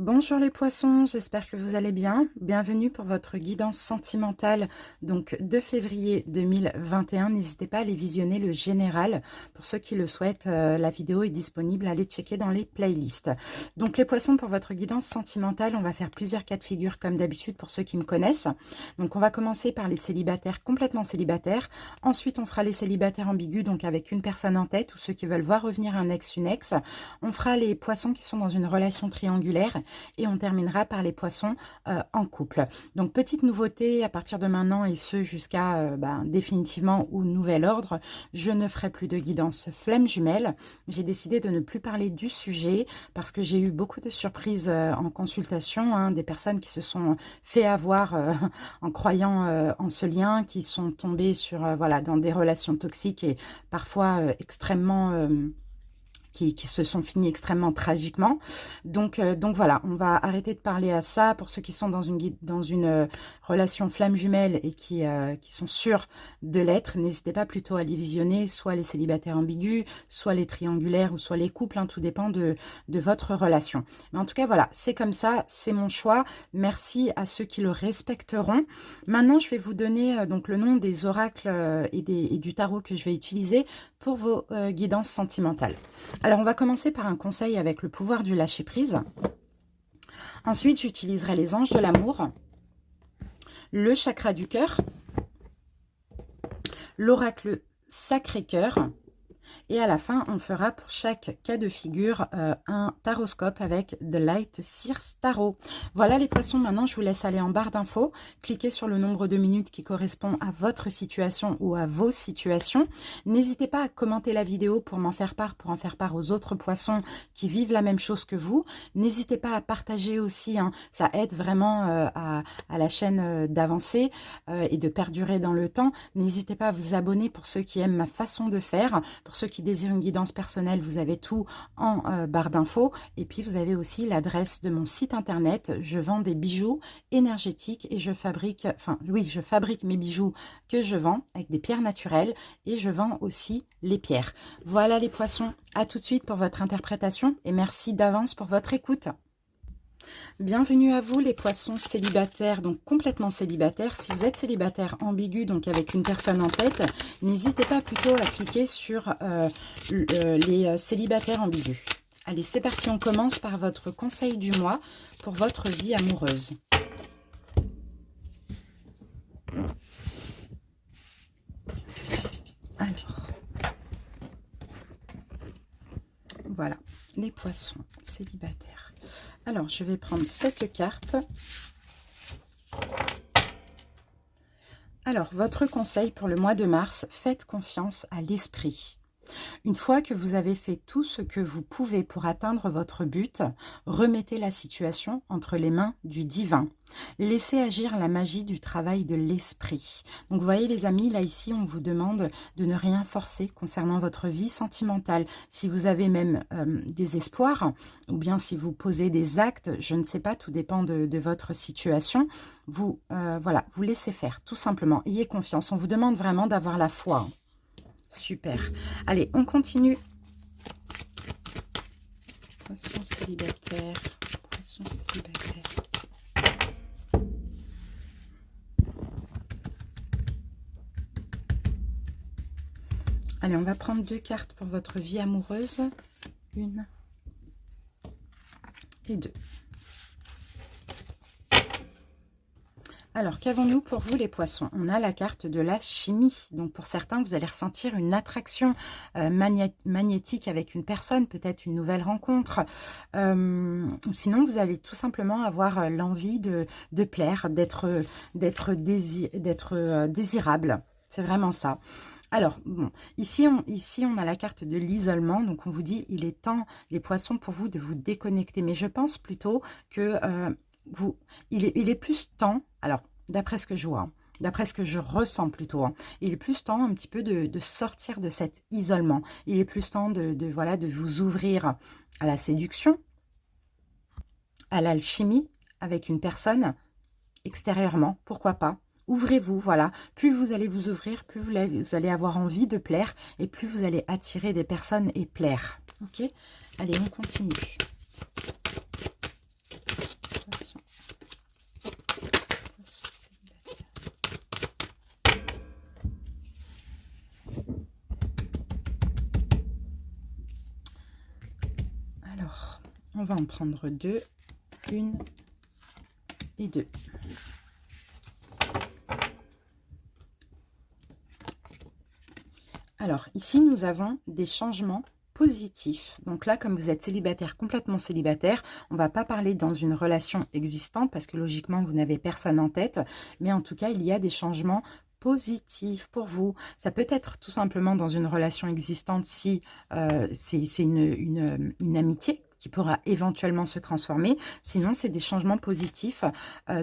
Bonjour les poissons, j'espère que vous allez bien. Bienvenue pour votre guidance sentimentale donc de février 2021. N'hésitez pas à aller visionner le général. Pour ceux qui le souhaitent, la vidéo est disponible. Allez checker dans les playlists. Donc les poissons, pour votre guidance sentimentale, on va faire plusieurs cas de figure comme d'habitude pour ceux qui me connaissent. Donc on va commencer par les célibataires complètement célibataires. Ensuite, on fera les célibataires ambigus, donc avec une personne en tête ou ceux qui veulent voir revenir un ex, une ex. On fera les poissons qui sont dans une relation triangulaire. Et on terminera par les poissons en couple. Donc, petite nouveauté à partir de maintenant et ce jusqu'à définitivement ou nouvel ordre, je ne ferai plus de guidance flamme jumelle. J'ai décidé de ne plus parler du sujet parce que j'ai eu beaucoup de surprises en consultation, hein, des personnes qui se sont fait avoir en croyant en ce lien, qui sont tombées sur, dans des relations toxiques et parfois extrêmement... Qui se sont finis extrêmement tragiquement. Donc voilà, on va arrêter de parler à ça. Pour ceux qui sont dans une relation flamme jumelle et qui sont sûrs de l'être, n'hésitez pas plutôt à les visionner, soit les célibataires ambigus, soit les triangulaires ou soit les couples, hein, tout dépend de votre relation. Mais en tout cas, voilà, c'est comme ça, c'est mon choix. Merci à ceux qui le respecteront. Maintenant, je vais vous donner donc le nom des oracles et du tarot que je vais utiliser pour vos guidances sentimentales. Alors, on va commencer par un conseil avec le pouvoir du lâcher-prise. Ensuite, j'utiliserai les anges de l'amour, le chakra du cœur, l'oracle Sacré-Cœur. Et à la fin, on fera pour chaque cas de figure un taroscope avec The Light Seers Tarot. Voilà les poissons, maintenant je vous laisse aller en barre d'infos. Cliquez sur le nombre de minutes qui correspond à votre situation ou à vos situations. N'hésitez pas à commenter la vidéo pour m'en faire part, pour en faire part aux autres poissons qui vivent la même chose que vous. N'hésitez pas à partager aussi, hein, ça aide vraiment à la chaîne d'avancer et de perdurer dans le temps. N'hésitez pas à vous abonner pour ceux qui aiment ma façon de faire. Pour ceux qui désirent une guidance personnelle, vous avez tout en barre d'infos. Et puis, vous avez aussi l'adresse de mon site internet. Je vends des bijoux énergétiques et je fabrique mes bijoux que je vends avec des pierres naturelles et je vends aussi les pierres. Voilà les poissons, à tout de suite pour votre interprétation et merci d'avance pour votre écoute. Bienvenue à vous les poissons célibataires, donc complètement célibataires. Si vous êtes célibataire ambigu, donc avec une personne en tête, n'hésitez pas plutôt à cliquer sur les célibataires ambigus. Allez, c'est parti, on commence par votre conseil du mois pour votre vie amoureuse. Alors, voilà, les poissons célibataires. Alors, je vais prendre cette carte. Alors, votre conseil pour le mois de mars, faites confiance à l'esprit. Une fois que vous avez fait tout ce que vous pouvez pour atteindre votre but, remettez la situation entre les mains du divin. Laissez agir la magie du travail de l'esprit. Donc, vous voyez les amis, là ici, on vous demande de ne rien forcer concernant votre vie sentimentale. Si vous avez même des espoirs, ou bien si vous posez des actes, je ne sais pas, tout dépend de votre situation, vous laissez faire, tout simplement. Ayez confiance, on vous demande vraiment d'avoir la foi. Super. Allez, on continue. Poisson célibataire. Poisson célibataire. Allez, on va prendre 2 cartes pour votre vie amoureuse. 1 et 2. Alors, qu'avons-nous pour vous les poissons? On a la carte de la chimie. Donc, pour certains, vous allez ressentir une attraction magnétique avec une personne, peut-être une nouvelle rencontre. Sinon, vous allez tout simplement avoir l'envie de plaire, d'être désirable. C'est vraiment ça. Alors, bon, ici, on a la carte de l'isolement. Donc, on vous dit, il est temps, les poissons, pour vous de vous déconnecter. Mais je pense plutôt que... il est plus temps, alors d'après ce que je vois, hein, d'après ce que je ressens plutôt, hein, il est plus temps un petit peu de sortir de cet isolement. Il est plus temps de vous ouvrir à la séduction, à l'alchimie avec une personne extérieurement, pourquoi pas. Ouvrez-vous, voilà. Plus vous allez vous ouvrir, plus vous allez avoir envie de plaire et plus vous allez attirer des personnes et plaire. Ok? Allez, on continue. On va en prendre deux. Une et deux. Alors, ici, nous avons des changements positifs. Donc là, comme vous êtes célibataire, complètement célibataire, on ne va pas parler dans une relation existante parce que logiquement, vous n'avez personne en tête. Mais en tout cas, il y a des changements positifs pour vous. Ça peut être tout simplement dans une relation existante si c'est une amitié qui pourra éventuellement se transformer. Sinon, c'est des changements positifs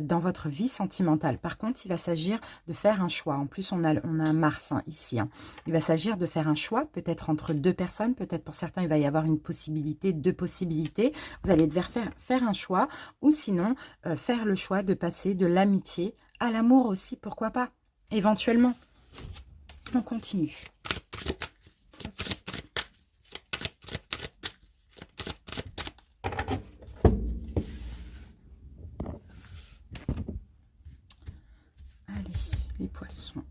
dans votre vie sentimentale. Par contre, il va s'agir de faire un choix. En plus, on a Mars ici. Il va s'agir de faire un choix, peut-être entre deux personnes. Peut-être pour certains, il va y avoir une possibilité, deux possibilités. Vous allez devoir faire un choix ou sinon faire le choix de passer de l'amitié à l'amour aussi. Pourquoi pas? Éventuellement. On continue. Les poissons.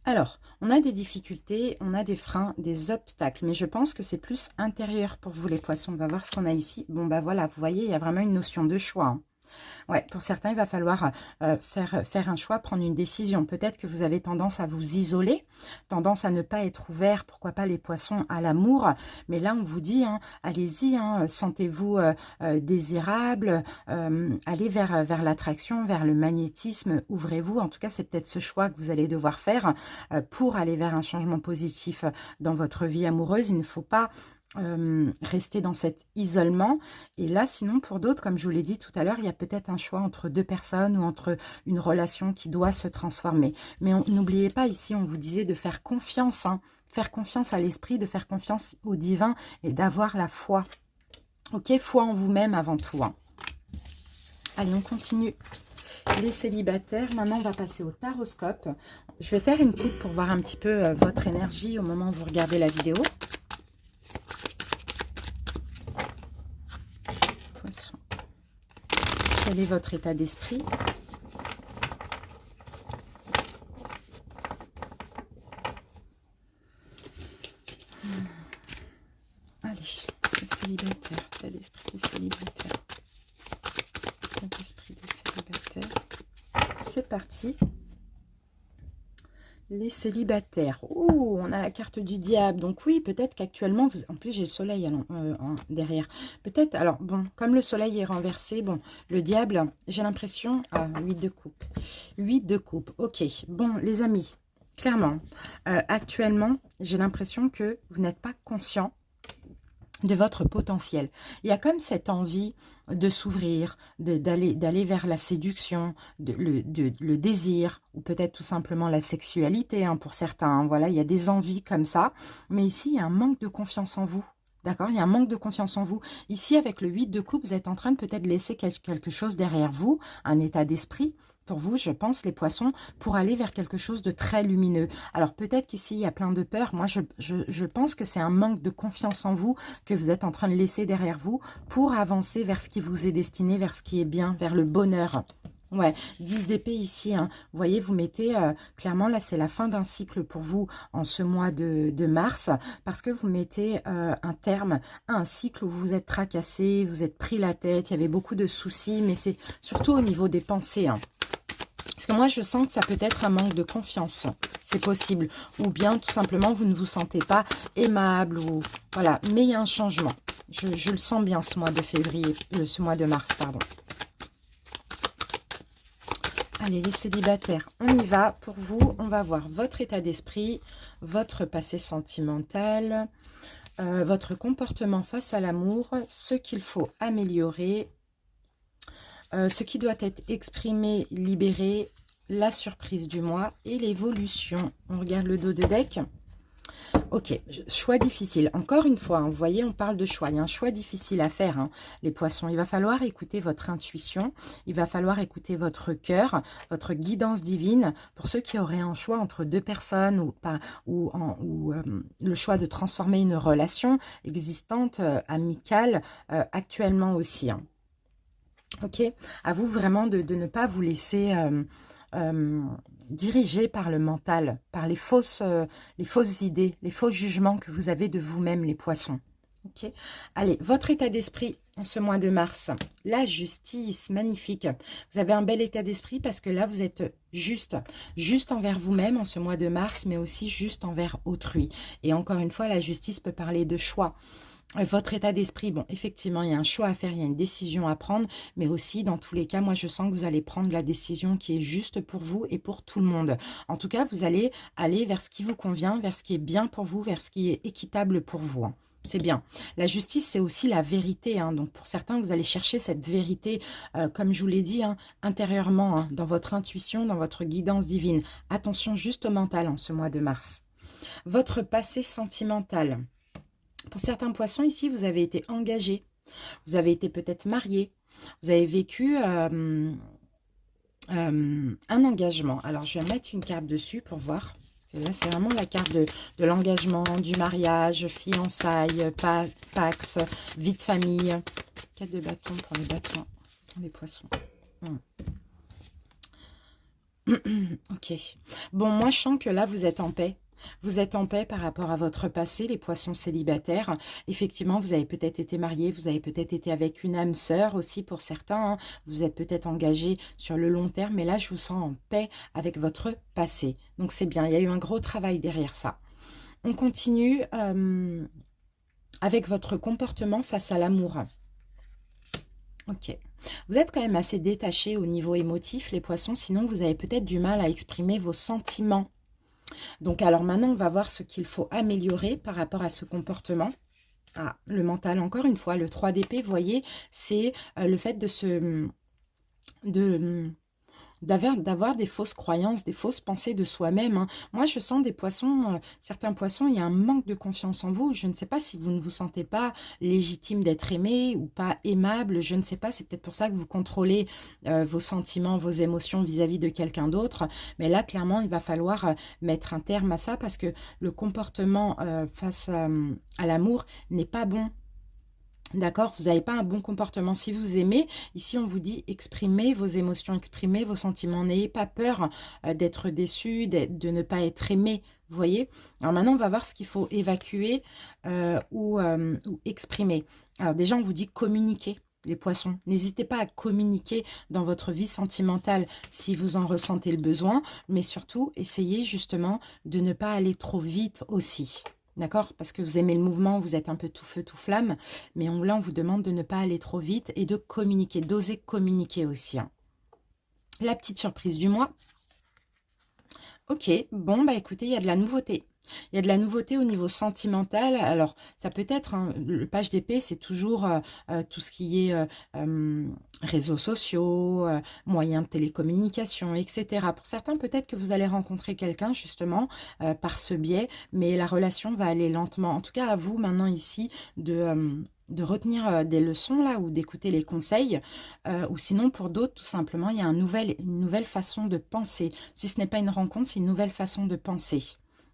Alors, on a des difficultés, on a des freins, des obstacles, mais je pense que c'est plus intérieur pour vous les poissons. On va voir ce qu'on a ici. Bon, bah voilà, vous voyez, il y a vraiment une notion de choix, hein. Ouais, pour certains, il va falloir faire un choix, prendre une décision. Peut-être que vous avez tendance à vous isoler, tendance à ne pas être ouvert, pourquoi pas les poissons, à l'amour. Mais là, on vous dit, hein, allez-y, hein, sentez-vous désirable, allez vers l'attraction, vers le magnétisme, ouvrez-vous. En tout cas, c'est peut-être ce choix que vous allez devoir faire pour aller vers un changement positif dans votre vie amoureuse. Il ne faut pas rester dans cet isolement. Et là, sinon, pour d'autres, comme je vous l'ai dit tout à l'heure, il y a peut-être un choix entre deux personnes ou entre une relation qui doit se transformer. Mais n'oubliez pas, ici, on vous disait de faire confiance, hein, faire confiance à l'esprit, de faire confiance au divin et d'avoir la foi. Ok, foi en vous-même avant tout, hein. Allez, on continue. Les célibataires, maintenant on va passer au taroscope. Je vais faire une coupe pour voir un petit peu votre énergie au moment où vous regardez la vidéo. Poisson. Quel est votre état d'esprit? Allez, les célibataires, état d'esprit des célibataires. État d'esprit des célibataires. C'est parti. Les célibataires. Ouh, on a la carte du diable. Donc oui, peut-être qu'actuellement, en plus j'ai le soleil derrière. Peut-être, alors bon, comme le soleil est renversé, bon, le diable, j'ai l'impression... Ah, 8 de coupe. 8 de coupe, ok. Bon, les amis, clairement, actuellement, j'ai l'impression que vous n'êtes pas conscient de votre potentiel. Il y a comme cette envie de s'ouvrir, d'aller vers la séduction, le désir, ou peut-être tout simplement la sexualité, hein, pour certains. Hein, voilà, il y a des envies comme ça. Mais ici, il y a un manque de confiance en vous. D'accord? Il y a un manque de confiance en vous. Ici, avec le 8 de coupe, vous êtes en train de peut-être laisser quelque chose derrière vous, un état d'esprit, pour vous, je pense, les poissons, pour aller vers quelque chose de très lumineux. Alors, peut-être qu'ici, il y a plein de peurs. Moi, je pense que c'est un manque de confiance en vous que vous êtes en train de laisser derrière vous pour avancer vers ce qui vous est destiné, vers ce qui est bien, vers le bonheur. Ouais, 10 d'épée ici, hein. Vous voyez, vous mettez, clairement, là, c'est la fin d'un cycle pour vous en ce mois de mars, parce que vous mettez un terme à un cycle où vous êtes tracassé, vous êtes pris la tête, il y avait beaucoup de soucis, mais c'est surtout au niveau des pensées, hein. Parce que moi, je sens que ça peut être un manque de confiance. C'est possible. Ou bien, tout simplement, vous ne vous sentez pas aimable. Ou voilà. Mais il y a un changement. Je le sens bien ce mois de février. Ce mois de mars, pardon. Allez, les célibataires, on y va. Pour vous, on va voir votre état d'esprit, votre passé sentimental, votre comportement face à l'amour, ce qu'il faut améliorer, ce qui doit être exprimé, libéré, la surprise du mois et l'évolution. On regarde le dos de deck. Ok, choix difficile. Encore une fois, hein, vous voyez, on parle de choix. Il y a un choix difficile à faire, hein, les poissons. Il va falloir écouter votre intuition. Il va falloir écouter votre cœur, votre guidance divine. Pour ceux qui auraient un choix entre deux personnes ou pas, ou le choix de transformer une relation existante, amicale, actuellement aussi, hein. Ok, à vous vraiment de ne pas vous laisser euh, diriger par le mental, par les fausses idées, les faux jugements que vous avez de vous-même, les poissons. Ok, allez, votre état d'esprit en ce mois de mars, la justice, magnifique. Vous avez un bel état d'esprit parce que là, vous êtes juste, juste envers vous-même en ce mois de mars, mais aussi juste envers autrui. Et encore une fois, la justice peut parler de choix. Votre état d'esprit, bon, effectivement, il y a un choix à faire, il y a une décision à prendre, mais aussi, dans tous les cas, moi, je sens que vous allez prendre la décision qui est juste pour vous et pour tout le monde. En tout cas, vous allez aller vers ce qui vous convient, vers ce qui est bien pour vous, vers ce qui est équitable pour vous, hein. C'est bien. La justice, c'est aussi la vérité, hein. Donc, pour certains, vous allez chercher cette vérité, comme je vous l'ai dit, hein, intérieurement, hein, dans votre intuition, dans votre guidance divine. Attention juste au mental en ce mois de mars. Votre passé sentimental. Pour certains poissons, ici, vous avez été engagé, vous avez été peut-être marié, vous avez vécu un engagement. Alors, je vais mettre une carte dessus pour voir. Et là, c'est vraiment la carte de l'engagement, du mariage, fiançailles, pax, vie de famille. 4 de bâton pour les bâtons, pour les poissons. Ok. Bon, moi, je sens que là, vous êtes en paix. Vous êtes en paix par rapport à votre passé, les poissons célibataires. Effectivement, vous avez peut-être été marié, vous avez peut-être été avec une âme sœur aussi pour certains, hein. Vous êtes peut-être engagé sur le long terme, mais là, je vous sens en paix avec votre passé. Donc, c'est bien, il y a eu un gros travail derrière ça. On continue avec votre comportement face à l'amour. Ok. Vous êtes quand même assez détaché au niveau émotif, les poissons, sinon vous avez peut-être du mal à exprimer vos sentiments. Donc, alors maintenant, on va voir ce qu'il faut améliorer par rapport à ce comportement. Ah, le mental, encore une fois, le 3 d'épée, vous voyez, c'est le fait de d'avoir des fausses croyances, des fausses pensées de soi-même, hein. Moi, je sens des poissons, certains poissons, il y a un manque de confiance en vous. Je ne sais pas si vous ne vous sentez pas légitime d'être aimé ou pas aimable. Je ne sais pas, c'est peut-être pour ça que vous contrôlez vos sentiments, vos émotions vis-à-vis de quelqu'un d'autre. Mais là, clairement, il va falloir mettre un terme à ça parce que le comportement face à l'amour n'est pas bon. D'accord, vous n'avez pas un bon comportement. Si vous aimez, ici on vous dit exprimez vos émotions, exprimez vos sentiments. N'ayez pas peur d'être déçu, de ne pas être aimé. Vous voyez? Alors maintenant, on va voir ce qu'il faut évacuer ou exprimer. Alors déjà, on vous dit communiquer. Les poissons, n'hésitez pas à communiquer dans votre vie sentimentale si vous en ressentez le besoin, mais surtout, essayez justement de ne pas aller trop vite aussi. D'accord? Parce que vous aimez le mouvement, vous êtes un peu tout feu, tout flamme. Mais là, on vous demande de ne pas aller trop vite et de communiquer, d'oser communiquer aussi, hein. La petite surprise du mois. Ok, bon, bah écoutez, il y a de la nouveauté. Il y a de la nouveauté au niveau sentimental. Alors, ça peut être, hein, le page d'épée, c'est toujours tout ce qui est réseaux sociaux, moyens de télécommunication, etc. Pour certains, peut-être que vous allez rencontrer quelqu'un, justement, par ce biais, mais la relation va aller lentement. En tout cas, à vous, maintenant, ici, de retenir des leçons, là, ou d'écouter les conseils, ou sinon, pour d'autres, tout simplement, il y a une nouvelle façon de penser. Si ce n'est pas une rencontre, c'est une nouvelle façon de penser.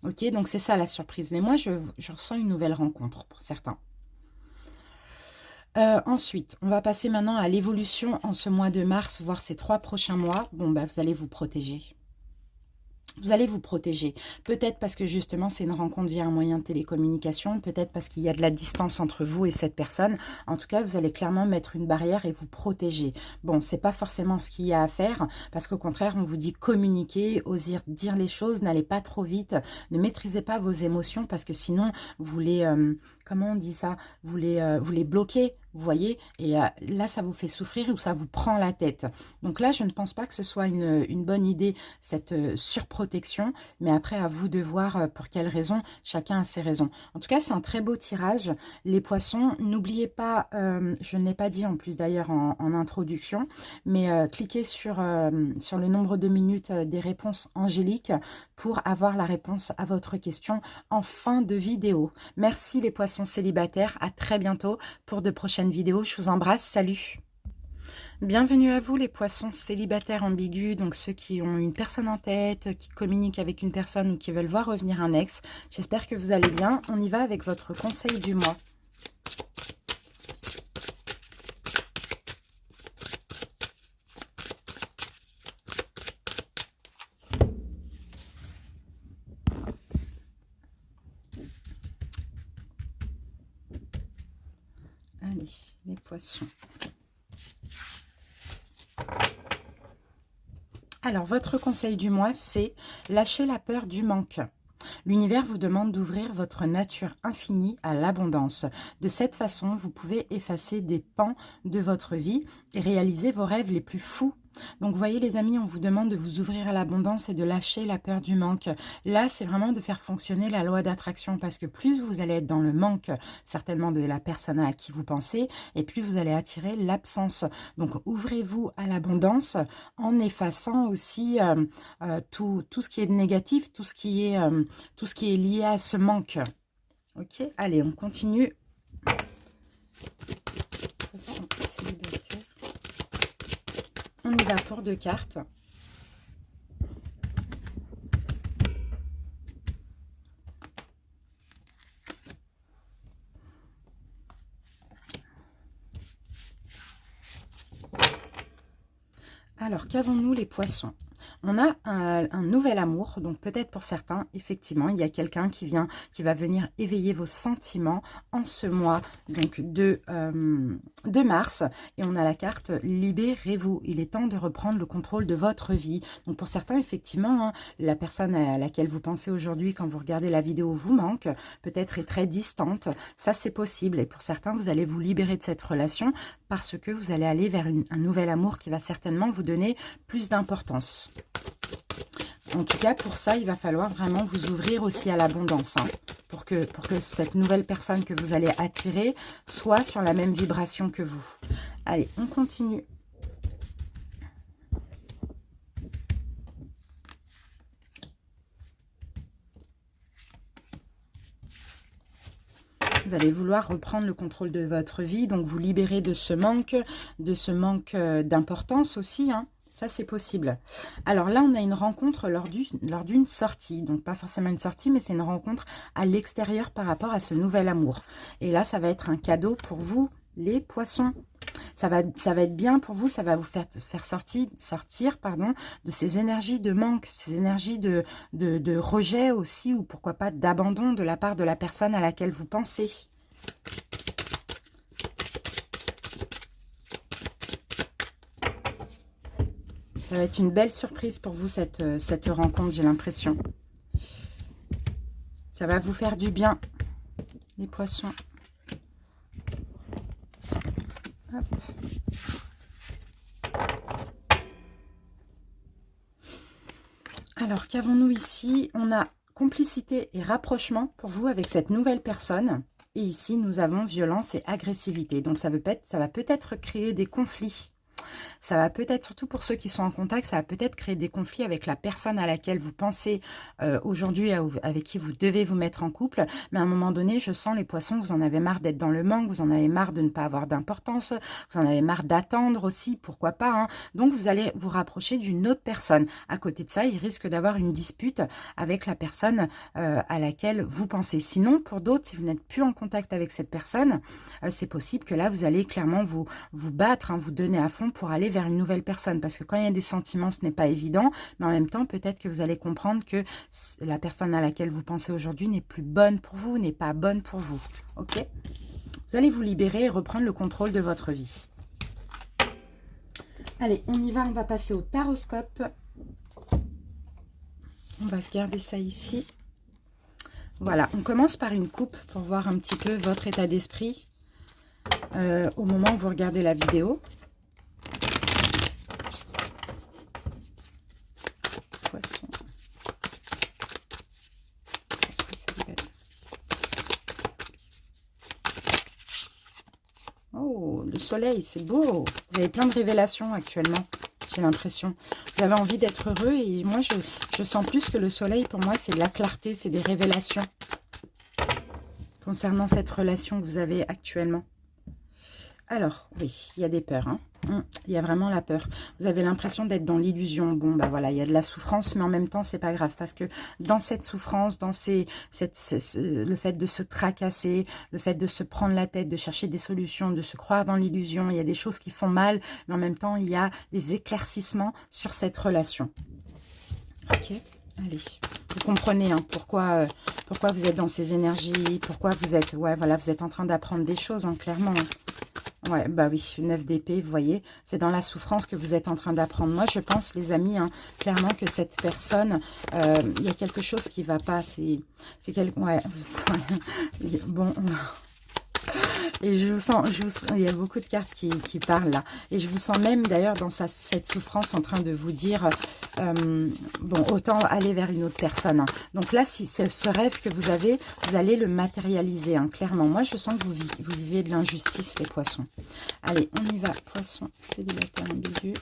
Ok, donc c'est ça la surprise. Mais moi, je ressens une nouvelle rencontre pour certains. Ensuite, on va passer maintenant à l'évolution en ce mois de mars, voire ces 3 prochains mois. Bon, bah, vous allez vous protéger. Vous allez vous protéger. Peut-être parce que justement, c'est une rencontre via un moyen de télécommunication. Peut-être parce qu'il y a de la distance entre vous et cette personne. En tout cas, vous allez clairement mettre une barrière et vous protéger. Bon, c'est pas forcément ce qu'il y a à faire. Parce qu'au contraire, on vous dit communiquer, oser dire les choses, n'allez pas trop vite. Ne maîtrisez pas vos émotions parce que sinon, vous les... comment on dit ça? Vous les bloquez. Vous voyez, et là, ça vous fait souffrir ou ça vous prend la tête. Donc là, je ne pense pas que ce soit une bonne idée, cette surprotection. Mais après, à vous de voir pour quelles raisons. Chacun a ses raisons. En tout cas, c'est un très beau tirage. Les poissons, n'oubliez pas, je ne l'ai pas dit en plus d'ailleurs en introduction, mais cliquez sur le nombre de minutes des réponses angéliques pour avoir la réponse à votre question en fin de vidéo. Merci les poissons célibataires. À très bientôt pour de prochaines vidéo. Je vous embrasse. Salut! Bienvenue à vous les poissons célibataires ambigus, donc ceux qui ont une personne en tête, qui communiquent avec une personne ou qui veulent voir revenir un ex. J'espère que vous allez bien. On y va avec votre conseil du mois. Allez, les poissons. Alors, votre conseil du mois, c'est lâcher la peur du manque. L'univers vous demande d'ouvrir votre nature infinie à l'abondance. De cette façon, vous pouvez effacer des pans de votre vie et réaliser vos rêves les plus fous. Donc, vous voyez les amis, on vous demande de vous ouvrir à l'abondance et de lâcher la peur du manque. Là, c'est vraiment de faire fonctionner la loi d'attraction parce que plus vous allez être dans le manque, certainement de la personne à qui vous pensez, et plus vous allez attirer l'absence. Donc, ouvrez-vous à l'abondance en effaçant aussi tout ce qui est négatif, tout ce qui est lié à ce manque. Ok, allez, on continue. Célibataire. On y va pour 2 cartes. Alors, qu'avons-nous les poissons? On a un nouvel amour, donc peut-être pour certains, effectivement, il y a quelqu'un qui va venir éveiller vos sentiments en ce mois donc de mars. Et on a la carte « Libérez-vous ». Il est temps de reprendre le contrôle de votre vie. Donc pour certains, effectivement, hein, la personne à laquelle vous pensez aujourd'hui quand vous regardez la vidéo vous manque, peut-être est très distante. Ça, c'est possible. Et pour certains, vous allez vous libérer de cette relation parce que vous allez aller vers un nouvel amour qui va certainement vous donner plus d'importance. En tout cas, pour ça, il va falloir vraiment vous ouvrir aussi à l'abondance, hein, pour que cette nouvelle personne que vous allez attirer soit sur la même vibration que vous. Allez, on continue. Vous allez vouloir reprendre le contrôle de votre vie, donc vous libérer de ce manque d'importance aussi, hein. Ça, c'est possible. Alors là, on a une rencontre lors d'une sortie. Donc, pas forcément une sortie, mais c'est une rencontre à l'extérieur par rapport à ce nouvel amour. Et là, ça va être un cadeau pour vous, les poissons. Ça va être bien pour vous, ça va vous faire sortir de ces énergies de manque, ces énergies de rejet aussi, ou pourquoi pas d'abandon de la part de la personne à laquelle vous pensez. Ça va être une belle surprise pour vous, cette rencontre, j'ai l'impression. Ça va vous faire du bien, les poissons. Hop. Alors, qu'avons-nous ici? On a complicité et rapprochement pour vous avec cette nouvelle personne. Et ici, nous avons violence et agressivité. Donc, ça va peut-être créer des conflits. Ça va peut-être, surtout pour ceux qui sont en contact, ça va peut-être créer des conflits avec la personne à laquelle vous pensez aujourd'hui, avec qui vous devez vous mettre en couple. Mais à un moment donné, je sens les poissons, vous en avez marre d'être dans le manque, vous en avez marre de ne pas avoir d'importance, vous en avez marre d'attendre aussi, pourquoi pas, hein. Donc, vous allez vous rapprocher d'une autre personne. À côté de ça, il risque d'avoir une dispute avec la personne à laquelle vous pensez. Sinon, pour d'autres, si vous n'êtes plus en contact avec cette personne, c'est possible que là, vous allez clairement vous battre, hein, vous donner à fond pour aller vers une nouvelle personne, parce que quand il y a des sentiments, ce n'est pas évident, mais en même temps, peut-être que vous allez comprendre que la personne à laquelle vous pensez aujourd'hui n'est plus bonne pour vous, n'est pas bonne pour vous, ok? Vous allez vous libérer et reprendre le contrôle de votre vie. Allez, on y va, on va passer au taroscope. On va se garder ça ici. Voilà, on commence par une coupe pour voir un petit peu votre état d'esprit au moment où vous regardez la vidéo. Poisson. Qu'est-ce que ça fait? Oh, le soleil, c'est beau. Vous avez plein de révélations actuellement, j'ai l'impression. Vous avez envie d'être heureux et moi, je sens plus que le soleil, pour moi, c'est de la clarté, c'est des révélations concernant cette relation que vous avez actuellement. Alors, oui, il y a des peurs, hein. Il y a vraiment la peur. Vous avez l'impression d'être dans l'illusion. Bon, bah voilà, il y a de la souffrance, mais en même temps, c'est pas grave. Parce que dans cette souffrance, dans le fait de se tracasser, le fait de se prendre la tête, de chercher des solutions, de se croire dans l'illusion, il y a des choses qui font mal, mais en même temps, il y a des éclaircissements sur cette relation. Ok, allez. Vous comprenez, hein, pourquoi vous êtes dans ces énergies, pourquoi vous êtes, ouais, voilà, vous êtes en train d'apprendre des choses, hein, clairement. Ouais, bah oui, 9 d'épée, vous voyez, c'est dans la souffrance que vous êtes en train d'apprendre. Moi, je pense, les amis, hein, clairement que cette personne, il y a quelque chose qui va pas. C'est quelque... Ouais, bon, et il y a beaucoup de cartes qui parlent là. Et je vous sens même d'ailleurs dans cette souffrance en train de vous dire, bon, autant aller vers une autre personne, hein. Donc là, si c'est ce rêve que vous avez, vous allez le matérialiser, hein, clairement. Moi, je sens que vous vivez de l'injustice, les poissons. Allez, on y va. Poisson, célibataire ambigu.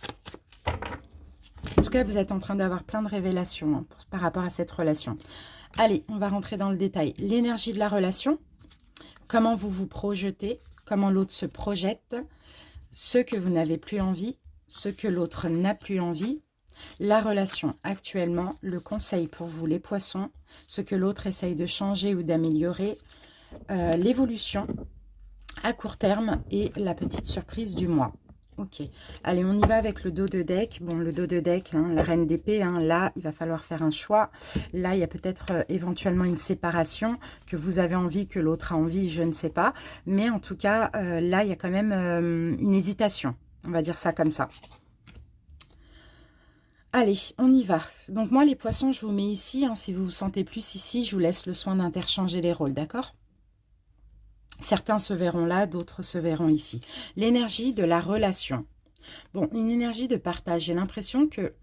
En tout cas, vous êtes en train d'avoir plein de révélations, hein, par rapport à cette relation. Allez, on va rentrer dans le détail. L'énergie de la relation. Comment vous vous projetez, comment l'autre se projette, ce que vous n'avez plus envie, ce que l'autre n'a plus envie, la relation actuellement, le conseil pour vous les poissons, ce que l'autre essaye de changer ou d'améliorer, l'évolution à court terme et la petite surprise du mois. Ok, allez, on y va avec le dos de deck. Bon, le dos de deck, hein, la reine d'épée, hein, là, il va falloir faire un choix. Là, il y a peut-être éventuellement une séparation, que vous avez envie, que l'autre a envie, je ne sais pas. Mais en tout cas, là, il y a quand même une hésitation. On va dire ça comme ça. Allez, on y va. Donc moi, les poissons, je vous mets ici. Hein, si vous vous sentez plus ici, je vous laisse le soin d'interchanger les rôles, d'accord ? Certains se verront là, d'autres se verront ici. L'énergie de la relation. Bon, une énergie de partage. J'ai l'impression qu'il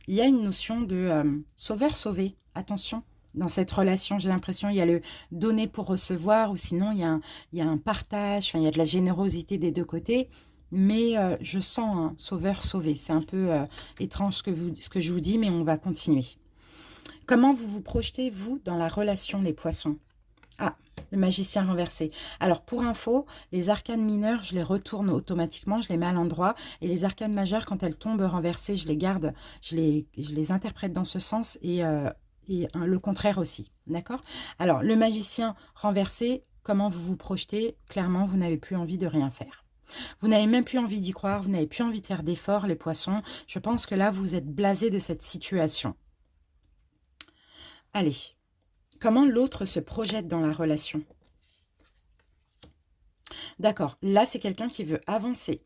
y a une notion de sauveur-sauvé. Attention, dans cette relation, j'ai l'impression qu'il y a le donner pour recevoir, ou sinon il y a un partage, enfin, il y a de la générosité des deux côtés. Mais je sens un sauveur-sauvé. C'est un peu étrange ce que je vous dis, mais on va continuer. Comment vous vous projetez, vous, dans la relation, les poissons ? Ah, le magicien renversé. Alors, pour info, les arcanes mineures, je les retourne automatiquement, je les mets à l'endroit. Et les arcanes majeures, quand elles tombent renversées, je les garde, je les interprète dans ce sens et le contraire aussi. D'accord? Alors, le magicien renversé, comment vous vous projetez? Clairement, vous n'avez plus envie de rien faire. Vous n'avez même plus envie d'y croire, vous n'avez plus envie de faire d'efforts, les poissons. Je pense que là, vous êtes blasé de cette situation. Allez. Comment l'autre se projette dans la relation? D'accord, là c'est quelqu'un qui veut avancer.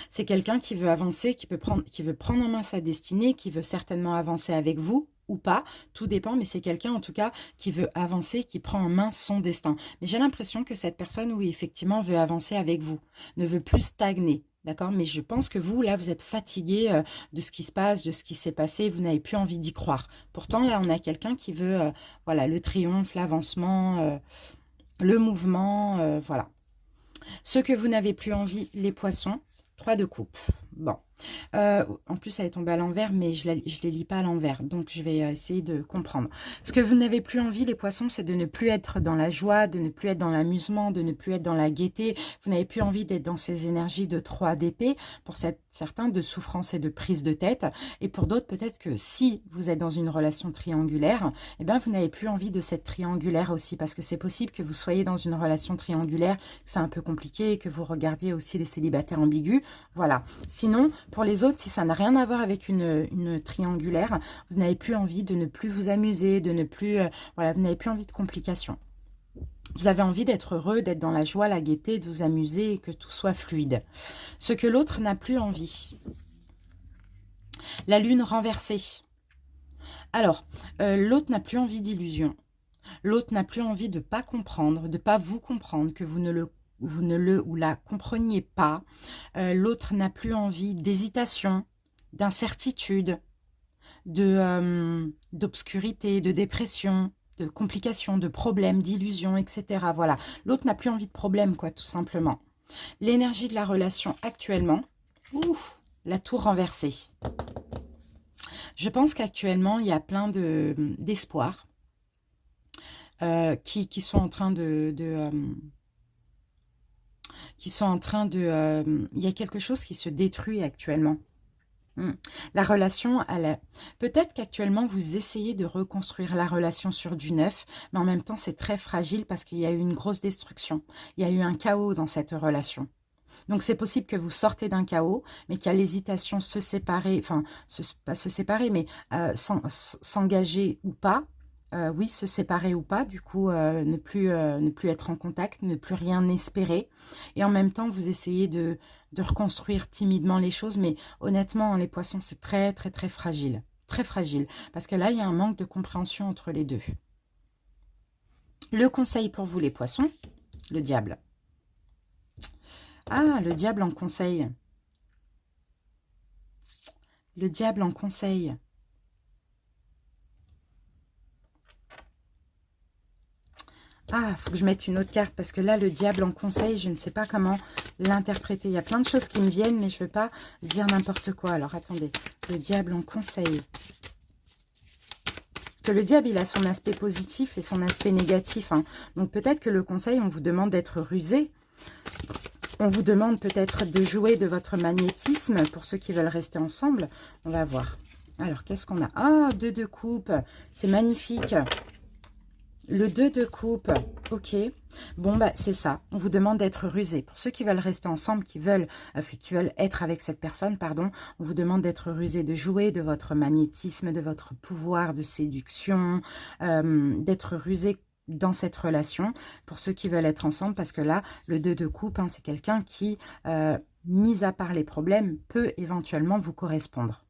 C'est quelqu'un qui veut avancer, qui veut prendre en main sa destinée, qui veut certainement avancer avec vous ou pas, tout dépend, mais c'est quelqu'un en tout cas qui veut avancer, qui prend en main son destin. Mais j'ai l'impression que cette personne, oui, effectivement, veut avancer avec vous, ne veut plus stagner. D'accord, mais je pense que vous, là, vous êtes fatigué de ce qui se passe, de ce qui s'est passé, vous n'avez plus envie d'y croire. Pourtant, là, on a quelqu'un qui veut, voilà, le triomphe, l'avancement, le mouvement, voilà. Ce que vous n'avez plus envie, les poissons, 3 de coupe. Bon. En plus, elle est tombée à l'envers, mais je ne les lis pas à l'envers. Donc, je vais essayer de comprendre. Ce que vous n'avez plus envie, les poissons, c'est de ne plus être dans la joie, de ne plus être dans l'amusement, de ne plus être dans la gaieté. Vous n'avez plus envie d'être dans ces énergies de 3 d'épée, pour certains, de souffrance et de prise de tête. Et pour d'autres, peut-être que si vous êtes dans une relation triangulaire, eh bien, vous n'avez plus envie de cette triangulaire aussi, parce que c'est possible que vous soyez dans une relation triangulaire, c'est un peu compliqué, que vous regardiez aussi les célibataires ambigus. Voilà. Sinon, pour les autres, si ça n'a rien à voir avec une triangulaire, vous n'avez plus envie de ne plus vous amuser, de ne plus... voilà, vous n'avez plus envie de complications. Vous avez envie d'être heureux, d'être dans la joie, la gaieté, de vous amuser et que tout soit fluide. Ce que l'autre n'a plus envie. La lune renversée. Alors, l'autre n'a plus envie d'illusion. L'autre n'a plus envie de ne pas comprendre, de ne pas vous comprendre, que vous ne le ou la compreniez pas. L'autre n'a plus envie d'hésitation, d'incertitude, d'obscurité, de dépression, de complications, de problèmes, d'illusions, etc. Voilà. L'autre n'a plus envie de problème, quoi, tout simplement. L'énergie de la relation actuellement, la tour renversée. Je pense qu'actuellement, il y a plein d'espoir qui sont en train il y a quelque chose qui se détruit actuellement. La relation, peut-être qu'actuellement, vous essayez de reconstruire la relation sur du neuf, mais en même temps, c'est très fragile parce qu'il y a eu une grosse destruction. Il y a eu un chaos dans cette relation. Donc, c'est possible que vous sortez d'un chaos, mais qu'il y a l'hésitation se séparer, enfin, pas se séparer, mais s'engager ou pas. oui, se séparer ou pas, du coup, ne plus être en contact, ne plus rien espérer. Et en même temps, vous essayez de reconstruire timidement les choses. Mais honnêtement, les poissons, c'est très, très, très fragile. Très fragile. Parce que là, il y a un manque de compréhension entre les deux. Le conseil pour vous, les poissons, le diable. Ah, le diable en conseil. Le diable en conseil. Ah, il faut que je mette une autre carte parce que là, le diable en conseil, je ne sais pas comment l'interpréter. Il y a plein de choses qui me viennent, mais je ne veux pas dire n'importe quoi. Alors, attendez. Le diable en conseil. Parce que le diable, il a son aspect positif et son aspect négatif, hein. Donc, peut-être que le conseil, on vous demande d'être rusé. On vous demande peut-être de jouer de votre magnétisme pour ceux qui veulent rester ensemble. On va voir. Alors, qu'est-ce qu'on a? Ah, 2 de coupe. C'est magnifique. Le 2 de coupe, ok. Bon, bah, c'est ça. On vous demande d'être rusé. Pour ceux qui veulent rester ensemble, qui veulent être avec cette personne, pardon, on vous demande d'être rusé, de jouer de votre magnétisme, de votre pouvoir de séduction, d'être rusé dans cette relation, pour ceux qui veulent être ensemble, parce que là, le 2 de coupe, hein, c'est quelqu'un qui, mis à part les problèmes, peut éventuellement vous correspondre.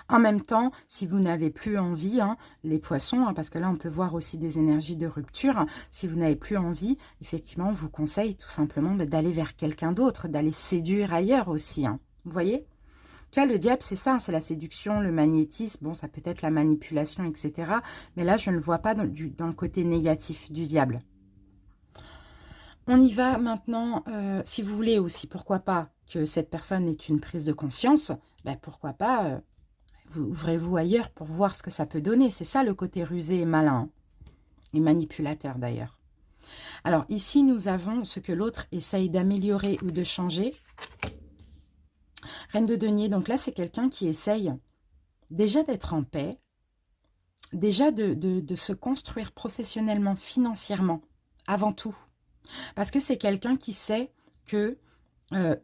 En même temps, si vous n'avez plus envie, hein, les poissons, hein, parce que là, on peut voir aussi des énergies de rupture, si vous n'avez plus envie, effectivement, on vous conseille tout simplement d'aller vers quelqu'un d'autre, d'aller séduire ailleurs aussi. Hein. Vous voyez? Là, le diable, c'est ça, c'est la séduction, le magnétisme, bon, ça peut être la manipulation, etc. Mais là, je ne le vois pas dans le côté négatif du diable. On y va maintenant, si vous voulez aussi, pourquoi pas que cette personne ait une prise de conscience, ben pourquoi pas... ouvrez-vous ailleurs pour voir ce que ça peut donner. C'est ça le côté rusé et malin. Et manipulateur d'ailleurs. Alors ici, nous avons ce que l'autre essaye d'améliorer ou de changer. Reine de denier, donc là, c'est quelqu'un qui essaye déjà d'être en paix, déjà de se construire professionnellement, financièrement, avant tout. Parce que c'est quelqu'un qui sait que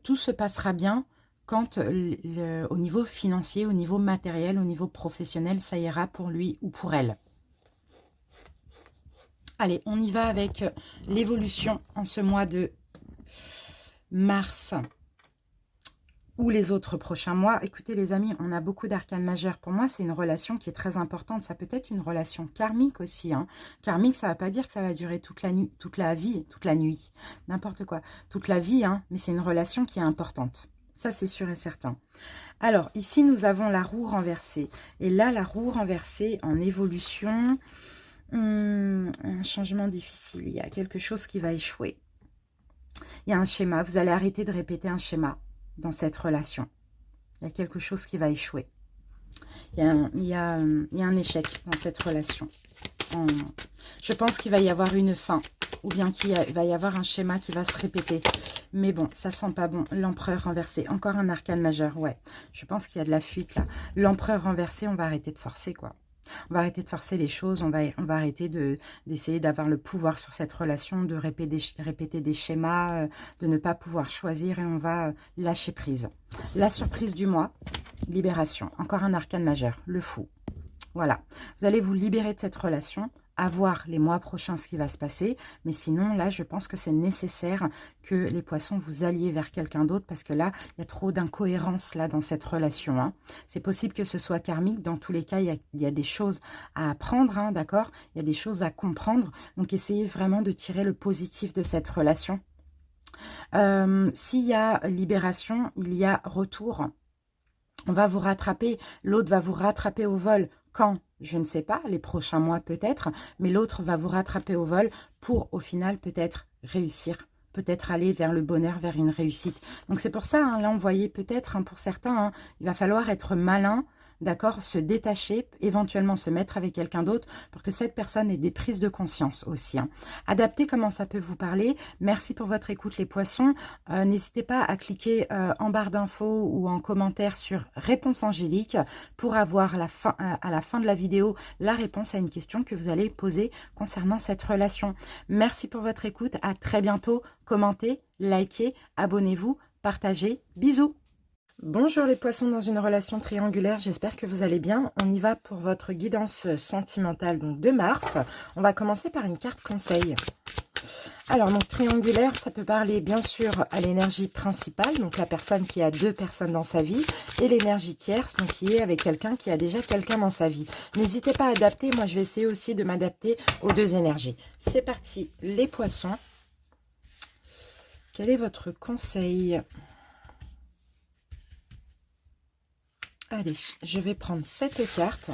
tout se passera bien quand au niveau financier, au niveau matériel, au niveau professionnel, ça ira pour lui ou pour elle. Allez, on y va avec l'évolution en ce mois de mars ou les autres prochains mois. Écoutez les amis, on a beaucoup d'arcanes majeures. Pour moi, c'est une relation qui est très importante. Ça peut être une relation karmique aussi. Hein. Karmique, ça ne va pas dire que ça va durer toute la nuit, toute la nuit, n'importe quoi. Toute la vie, hein, mais c'est une relation qui est importante. Ça, c'est sûr et certain. Alors, ici, nous avons la roue renversée. Et là, la roue renversée en évolution, un changement difficile. Il y a quelque chose qui va échouer. Il y a un schéma. Vous allez arrêter de répéter un schéma dans cette relation. Il y a quelque chose qui va échouer. Il y a un échec dans cette relation. Je pense qu'il va y avoir une fin. Ou bien qu'il va y avoir un schéma qui va se répéter. Mais bon, ça sent pas bon. L'empereur renversé. Encore un arcane majeur, ouais. Je pense qu'il y a de la fuite là. L'empereur renversé, on va arrêter de forcer quoi. On va arrêter de forcer les choses. On va arrêter d'essayer d'avoir le pouvoir sur cette relation, de répéter des schémas, de ne pas pouvoir choisir et on va lâcher prise. La surprise du mois, libération. Encore un arcane majeur, le fou. Voilà. Vous allez vous libérer de cette relation. À voir les mois prochains ce qui va se passer. Mais sinon, là, je pense que c'est nécessaire que les poissons vous alliez vers quelqu'un d'autre parce que là, il y a trop d'incohérence là dans cette relation. Hein. C'est possible que ce soit karmique. Dans tous les cas, il y a des choses à apprendre, hein, d'accord? Il y a des choses à comprendre. Donc, essayez vraiment de tirer le positif de cette relation. S'il y a libération, il y a retour. On va vous rattraper. L'autre va vous rattraper au vol. Quand? Je ne sais pas, les prochains mois peut-être, mais l'autre va vous rattraper au vol pour au final peut-être réussir, peut-être aller vers le bonheur, vers une réussite. Donc c'est pour ça, hein, là on voyait peut-être hein, pour certains, hein, il va falloir être malin, d'accord, se détacher, éventuellement se mettre avec quelqu'un d'autre pour que cette personne ait des prises de conscience aussi. Hein. Adaptez comment ça peut vous parler. Merci pour votre écoute les poissons. N'hésitez pas à cliquer en barre d'infos ou en commentaire sur réponse angélique pour avoir à la fin de la vidéo la réponse à une question que vous allez poser concernant cette relation. Merci pour votre écoute. À très bientôt. Commentez, likez, abonnez-vous, partagez. Bisous. Bonjour les poissons dans une relation triangulaire, j'espère que vous allez bien. On y va pour votre guidance sentimentale donc de mars. On va commencer par une carte conseil. Alors donc triangulaire, ça peut parler bien sûr à l'énergie principale, donc la personne qui a deux personnes dans sa vie, et l'énergie tierce, donc qui est avec quelqu'un qui a déjà quelqu'un dans sa vie. N'hésitez pas à adapter, moi je vais essayer aussi de m'adapter aux deux énergies. C'est parti les poissons. Quel est votre conseil ? Allez, je vais prendre cette carte.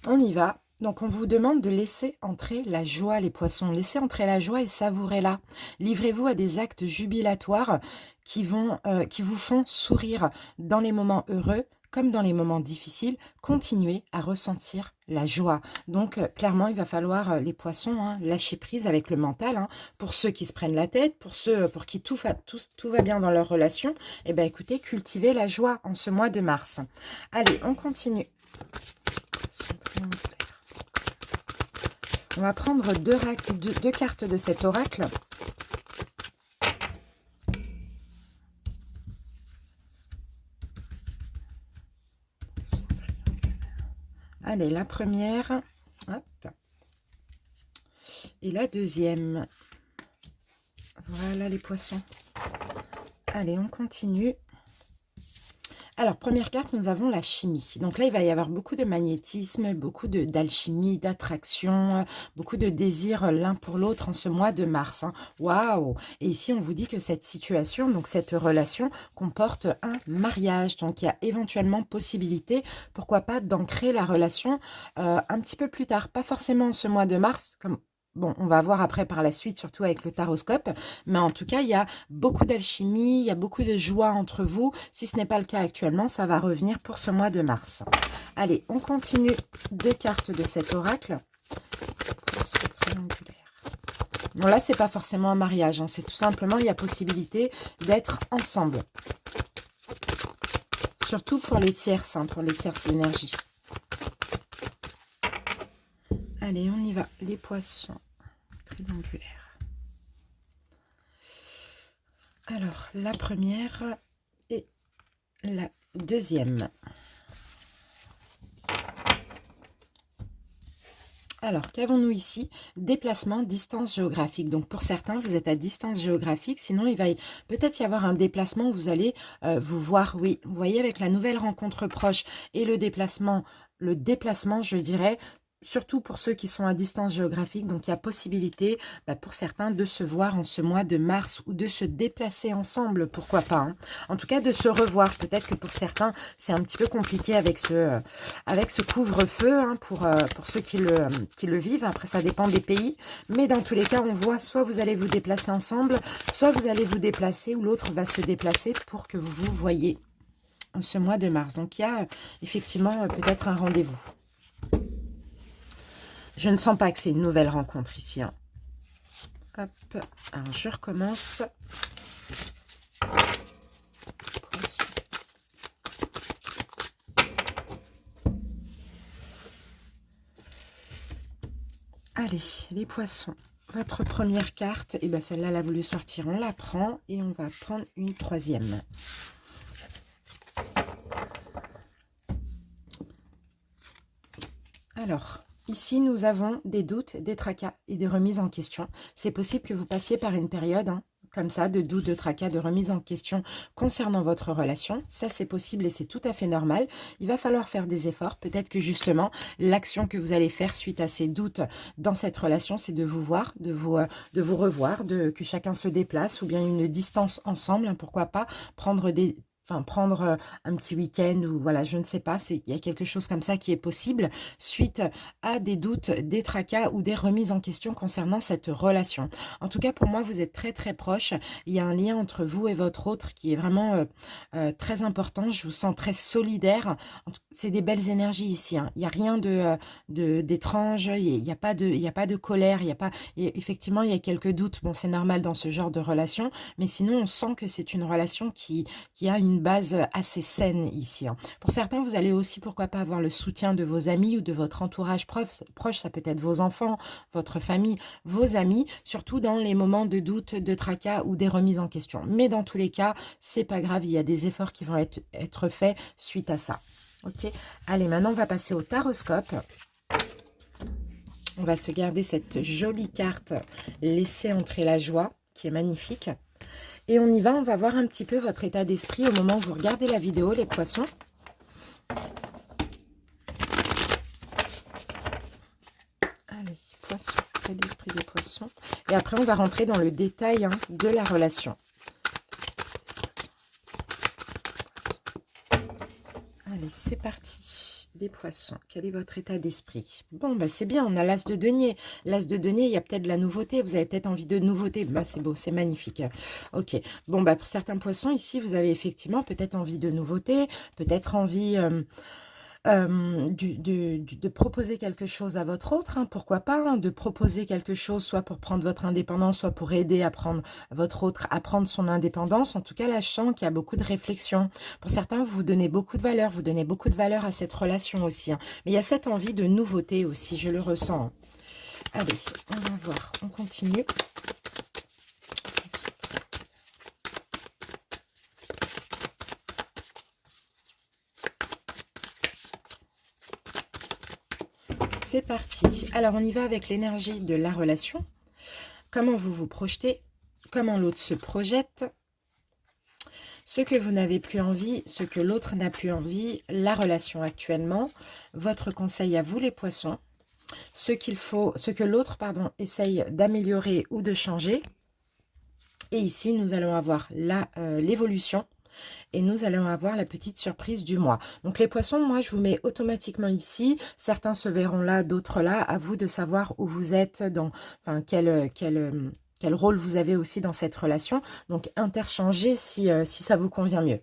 On y va. Donc, on vous demande de laisser entrer la joie, les poissons. Laissez entrer la joie et savourez-la. Livrez-vous à des actes jubilatoires qui vous font sourire dans les moments heureux comme dans les moments difficiles. Continuez à ressentir la joie. Donc, clairement, il va falloir, les poissons, lâcher prise avec le mental. Pour ceux qui se prennent la tête, pour ceux pour qui tout va bien dans leur relation, eh bien, écoutez, cultivez la joie en ce mois de mars. Allez, on continue. On va prendre deux cartes de cet oracle. Allez, la première. Hop. Et la deuxième. Voilà les poissons. Allez, on continue. Alors, première carte, nous avons la chimie. Donc là, il va y avoir beaucoup de magnétisme, beaucoup d'alchimie, d'attraction, beaucoup de désir l'un pour l'autre en ce mois de mars. Waouh! Et ici, on vous dit que cette situation, donc cette relation, comporte un mariage. Donc, il y a éventuellement possibilité, pourquoi pas, d'ancrer la relation un petit peu plus tard. Pas forcément en ce mois de mars, comme... Bon, on va voir après par la suite, surtout avec le taroscope. Mais en tout cas, il y a beaucoup d'alchimie, il y a beaucoup de joie entre vous. Si ce n'est pas le cas actuellement, ça va revenir pour ce mois de mars. Allez, on continue. Deux cartes de cet oracle. Bon, là, c'est pas forcément un mariage. C'est tout simplement, il y a possibilité d'être ensemble. Surtout pour les tierces, pour les tierces énergies. Allez, on y va. Les poissons triangulaires. Alors, la première et la deuxième. Alors, qu'avons-nous ici? Déplacement, distance géographique. Donc, pour certains, vous êtes à distance géographique. Sinon, il va peut-être y avoir un déplacement où vous allez vous voir. Oui, vous voyez, avec la nouvelle rencontre proche et le déplacement, je dirais, surtout pour ceux qui sont à distance géographique. Donc, il y a possibilité pour certains de se voir en ce mois de mars ou de se déplacer ensemble, pourquoi pas. En tout cas, de se revoir. Peut-être que pour certains, c'est un petit peu compliqué avec ce couvre-feu pour ceux qui le vivent. Après, ça dépend des pays. Mais dans tous les cas, on voit soit vous allez vous déplacer ensemble, soit vous allez vous déplacer ou l'autre va se déplacer pour que vous vous voyez en ce mois de mars. Donc, il y a effectivement peut-être un rendez-vous. Je ne sens pas que c'est une nouvelle rencontre ici. Hop, alors je recommence. Allez, les poissons. Votre première carte, et bien celle-là, elle a voulu sortir, on la prend et on va prendre une troisième. Alors... Ici, nous avons des doutes, des tracas et des remises en question. C'est possible que vous passiez par une période comme ça, de doutes, de tracas, de remise en question concernant votre relation. Ça, c'est possible et c'est tout à fait normal. Il va falloir faire des efforts. Peut-être que justement, l'action que vous allez faire suite à ces doutes dans cette relation, c'est de vous voir, de vous revoir, que chacun se déplace ou bien une distance ensemble. Pourquoi pas prendre un petit week-end ou voilà, je ne sais pas, il y a quelque chose comme ça qui est possible suite à des doutes, des tracas ou des remises en question concernant cette relation. En tout cas, pour moi, vous êtes très très proches. Il y a un lien entre vous et votre autre qui est vraiment très important. Je vous sens très solidaire. C'est des belles énergies ici. Il n'y a rien d'étrange, il n'y a pas de colère, effectivement, il y a quelques doutes. Bon, c'est normal dans ce genre de relation, mais sinon, on sent que c'est une relation qui a une une base assez saine ici, hein. Pour certains, vous allez aussi, pourquoi pas, avoir le soutien de vos amis ou de votre entourage proche. Ça peut être vos enfants, votre famille, vos amis, surtout dans les moments de doute, de tracas ou des remises en question. Mais dans tous les cas, c'est pas grave, il y a des efforts qui vont être faits suite à ça. Ok, allez, maintenant on va passer au taroscope. On va se garder cette jolie carte « Laissez entrer la joie » qui est magnifique. Et on y va, on va voir un petit peu votre état d'esprit au moment où vous regardez la vidéo, les poissons. Allez, poissons, état d'esprit des poissons. Et après, on va rentrer dans le détail, hein, de la relation. Allez, c'est parti. Les poissons, quel est votre état d'esprit? Bon, bah c'est bien, on a l'as de denier. L'as de denier, il y a peut-être de la nouveauté. Vous avez peut-être envie de nouveauté. Bah, c'est beau, c'est magnifique. Ok, bon, bah pour certains poissons, ici, vous avez effectivement peut-être envie de nouveauté, peut-être envie de proposer quelque chose à votre autre, hein, pourquoi pas, hein, de proposer quelque chose, soit pour prendre votre indépendance, soit pour aider à prendre votre autre à prendre son indépendance. En tout cas, là, je sens qu'il y a beaucoup de réflexion. Pour certains, vous donnez beaucoup de valeur, vous donnez beaucoup de valeur à cette relation aussi, hein. Mais il y a cette envie de nouveauté aussi, je le ressens, hein. Allez, on va voir, on continue. C'est parti. Alors, on y va avec l'énergie de la relation. Comment vous vous projetez, comment l'autre se projette, ce que vous n'avez plus envie, ce que l'autre n'a plus envie, la relation actuellement, votre conseil à vous les poissons, ce que l'autre, pardon, essaye d'améliorer ou de changer. Et ici, nous allons avoir l'évolution. Et nous allons avoir la petite surprise du mois. Donc les poissons, moi je vous mets automatiquement ici. Certains se verront là, d'autres là. À vous de savoir où vous êtes, enfin quel rôle vous avez aussi dans cette relation. Donc interchangez si ça vous convient mieux.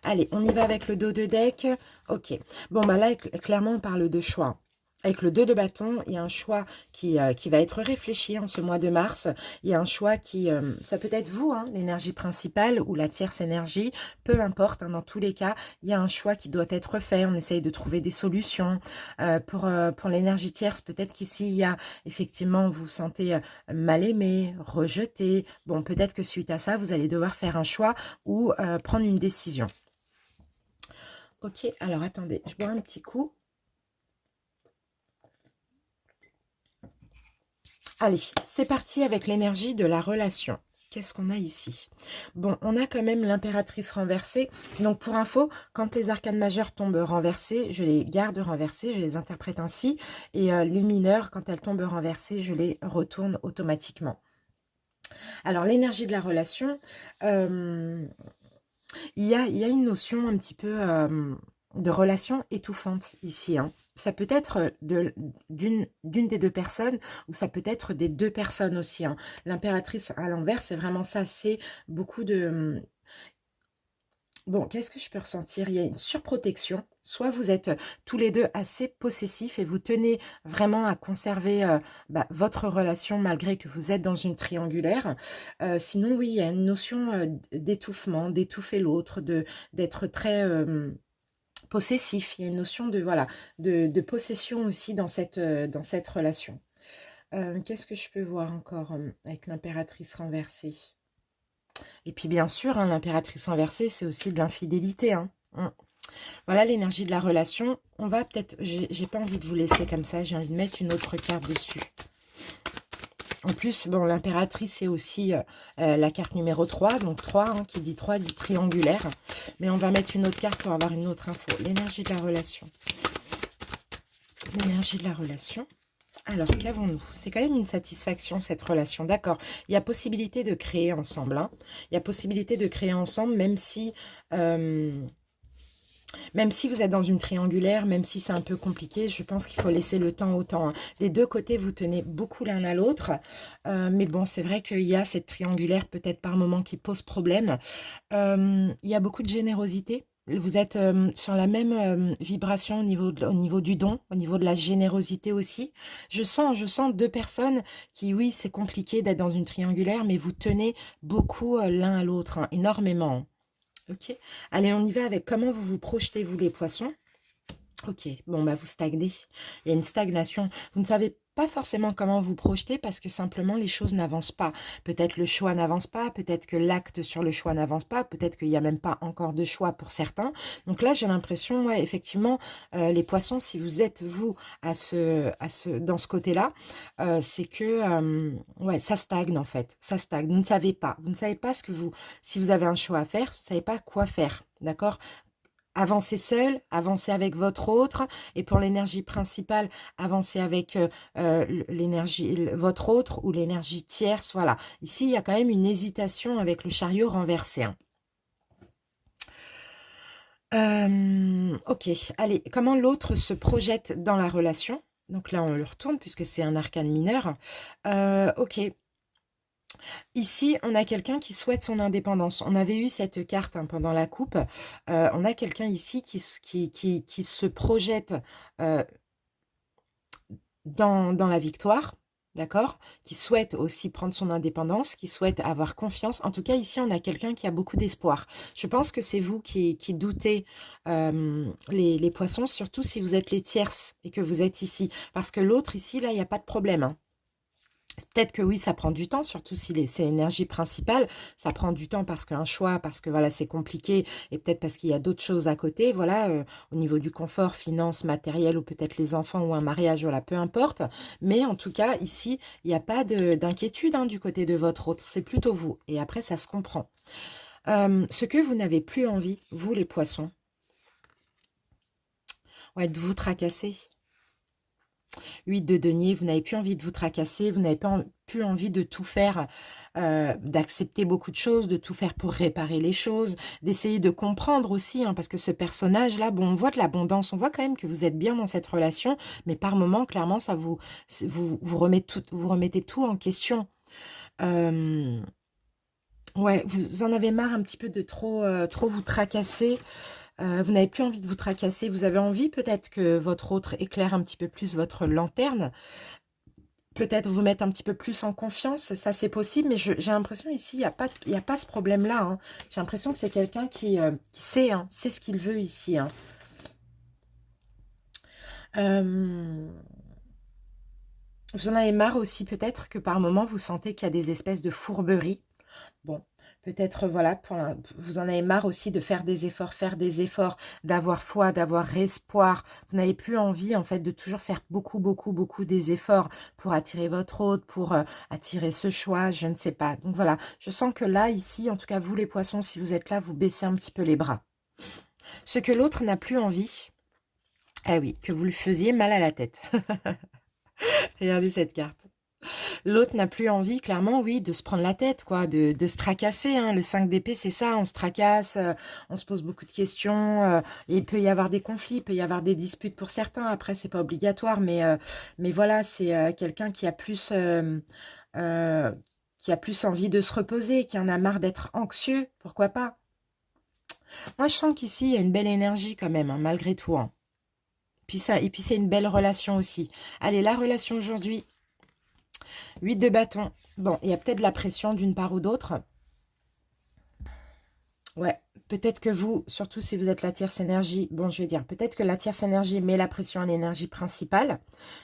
Allez, on y va avec le dos de deck. Ok. Bon bah là, clairement on parle de choix. Avec le 2 de bâton, il y a un choix qui va être réfléchi en ce mois de mars. Il y a un choix qui, ça peut être vous, hein, l'énergie principale ou la tierce énergie, peu importe, hein, dans tous les cas, il y a un choix qui doit être fait. On essaye de trouver des solutions. Pour l'énergie tierce, peut-être qu'ici, il y a effectivement, vous vous sentez mal aimé, rejeté. Bon, peut-être que suite à ça, vous allez devoir faire un choix ou prendre une décision. Ok, alors attendez, je bois un petit coup. Allez, c'est parti avec l'énergie de la relation. Qu'est-ce qu'on a ici? Bon, on a quand même l'impératrice renversée. Donc, pour info, quand les arcanes majeures tombent renversées, je les garde renversées, je les interprète ainsi. Et les mineures, quand elles tombent renversées, je les retourne automatiquement. Alors, l'énergie de la relation, il y a une notion un petit peu de relation étouffante ici, hein. Ça peut être d'une des deux personnes ou ça peut être des deux personnes aussi, hein. L'impératrice à l'envers, c'est vraiment ça. C'est beaucoup de... Bon, qu'est-ce que je peux ressentir? Il y a une surprotection. Soit vous êtes tous les deux assez possessifs et vous tenez vraiment à conserver votre relation malgré que vous êtes dans une triangulaire. Sinon, oui, il y a une notion d'étouffement, d'étouffer l'autre, d'être très... possessif, il y a une notion de, voilà, de possession aussi dans cette relation. Qu'est-ce que je peux voir encore avec l'impératrice renversée? Et puis bien sûr, hein, l'impératrice renversée, c'est aussi de l'infidélité, hein. Voilà l'énergie de la relation. On va peut-être, j'ai pas envie de vous laisser comme ça, j'ai envie de mettre une autre carte dessus. En plus, bon, l'impératrice, c'est aussi la carte numéro 3. Donc 3, hein, qui dit 3, dit triangulaire. Mais on va mettre une autre carte pour avoir une autre info. L'énergie de la relation. L'énergie de la relation. Alors, qu'avons-nous? C'est quand même une satisfaction, cette relation. D'accord. Il y a possibilité de créer ensemble, hein. Il y a possibilité de créer ensemble, même si... même si vous êtes dans une triangulaire, même si c'est un peu compliqué, je pense qu'il faut laisser le temps au temps, hein. Des deux côtés, vous tenez beaucoup l'un à l'autre. Mais bon, c'est vrai qu'il y a cette triangulaire peut-être par moment qui pose problème. Il y a beaucoup de générosité. Vous êtes sur la même vibration au niveau du don, au niveau de la générosité aussi. Je sens deux personnes qui, oui, c'est compliqué d'être dans une triangulaire, mais vous tenez beaucoup l'un à l'autre, hein, énormément. Ok. Allez, on y va avec comment vous vous projetez, vous les poissons. Ok, bon, bah vous stagnez. Il y a une stagnation. Vous ne savez pas forcément comment vous projeter parce que simplement les choses n'avancent pas. Peut-être le choix n'avance pas, peut-être que l'acte sur le choix n'avance pas, peut-être qu'il n'y a même pas encore de choix pour certains. Donc là, j'ai l'impression, ouais, effectivement, les poissons, si vous êtes vous dans ce côté-là, c'est que ouais, ça stagne en fait. Ça stagne. Vous ne savez pas. Vous ne savez pas si vous avez un choix à faire, vous ne savez pas quoi faire. D'accord? Avancez seul, avancez avec votre autre, et pour l'énergie principale, avancez avec votre autre ou l'énergie tierce. Voilà. Ici, il y a quand même une hésitation avec le chariot renversé, hein. Ok, allez, comment l'autre se projette dans la relation? Donc là, on le retourne puisque c'est un arcane mineur. Ok, ici, on a quelqu'un qui souhaite son indépendance. On avait eu cette carte hein, pendant la coupe. On a quelqu'un ici qui se projette euh, dans la victoire, d'accord? Qui souhaite aussi prendre son indépendance, qui souhaite avoir confiance. En tout cas, ici, on a quelqu'un qui a beaucoup d'espoir. Je pense que c'est vous qui doutez les poissons, surtout si vous êtes les tierces et que vous êtes ici. Parce que l'autre, ici, là, il n'y a pas de problème, hein. Peut-être que oui, ça prend du temps, surtout si c'est l'énergie principale. Ça prend du temps parce qu'un choix, parce que voilà, c'est compliqué, et peut-être parce qu'il y a d'autres choses à côté, voilà, au niveau du confort, finance, matériel, ou peut-être les enfants ou un mariage, voilà, peu importe. Mais en tout cas, ici, il n'y a pas d'inquiétude hein, du côté de votre autre, c'est plutôt vous. Et après, ça se comprend. Ce que vous n'avez plus envie, vous les poissons, ouais, de vous tracasser. 8 de denier, vous n'avez plus envie de vous tracasser, vous n'avez pas plus envie de tout faire, d'accepter beaucoup de choses, de tout faire pour réparer les choses, d'essayer de comprendre aussi, hein, parce que ce personnage-là, bon, on voit de l'abondance, on voit quand même que vous êtes bien dans cette relation, mais par moments, clairement, ça vous remettez tout en question. Euh, ouais, vous en avez marre un petit peu de trop vous tracasser. Vous n'avez plus envie de vous tracasser. Vous avez envie peut-être que votre autre éclaire un petit peu plus votre lanterne. Peut-être vous mettre un petit peu plus en confiance. Ça, c'est possible. Mais j'ai l'impression ici, il y a pas ce problème-là, hein. J'ai l'impression que c'est quelqu'un qui sait, hein, sait ce qu'il veut ici, hein. Euh, vous en avez marre aussi peut-être que par moment, vous sentez qu'il y a des espèces de fourberies. Bon, peut-être, voilà, vous en avez marre aussi de faire des efforts, d'avoir foi, d'avoir espoir. Vous n'avez plus envie, en fait, de toujours faire beaucoup, beaucoup, beaucoup des efforts pour attirer votre hôte, pour attirer ce choix, je ne sais pas. Donc voilà, je sens que là, ici, en tout cas, vous les poissons, si vous êtes là, vous baissez un petit peu les bras. Ce que l'autre n'a plus envie, ah oui, que vous le faisiez mal à la tête. Regardez cette carte. L'autre n'a plus envie, clairement, oui, de se prendre la tête, quoi, de se tracasser, hein. Le 5 d'épée, c'est ça, on se tracasse, on se pose beaucoup de questions, et il peut y avoir des conflits, il peut y avoir des disputes pour certains, après, c'est pas obligatoire, mais voilà, c'est quelqu'un euh, qui a plus envie de se reposer, qui en a marre d'être anxieux, pourquoi pas. Moi, je sens qu'ici, il y a une belle énergie quand même, hein, malgré tout, hein. Et puis c'est une belle relation aussi. Allez, la relation aujourd'hui, 8 de bâton. Bon, il y a peut-être de la pression d'une part ou d'autre. Ouais, peut-être que vous, surtout si vous êtes la tierce énergie, bon, je vais dire, peut-être que la tierce énergie met la pression à l'énergie principale,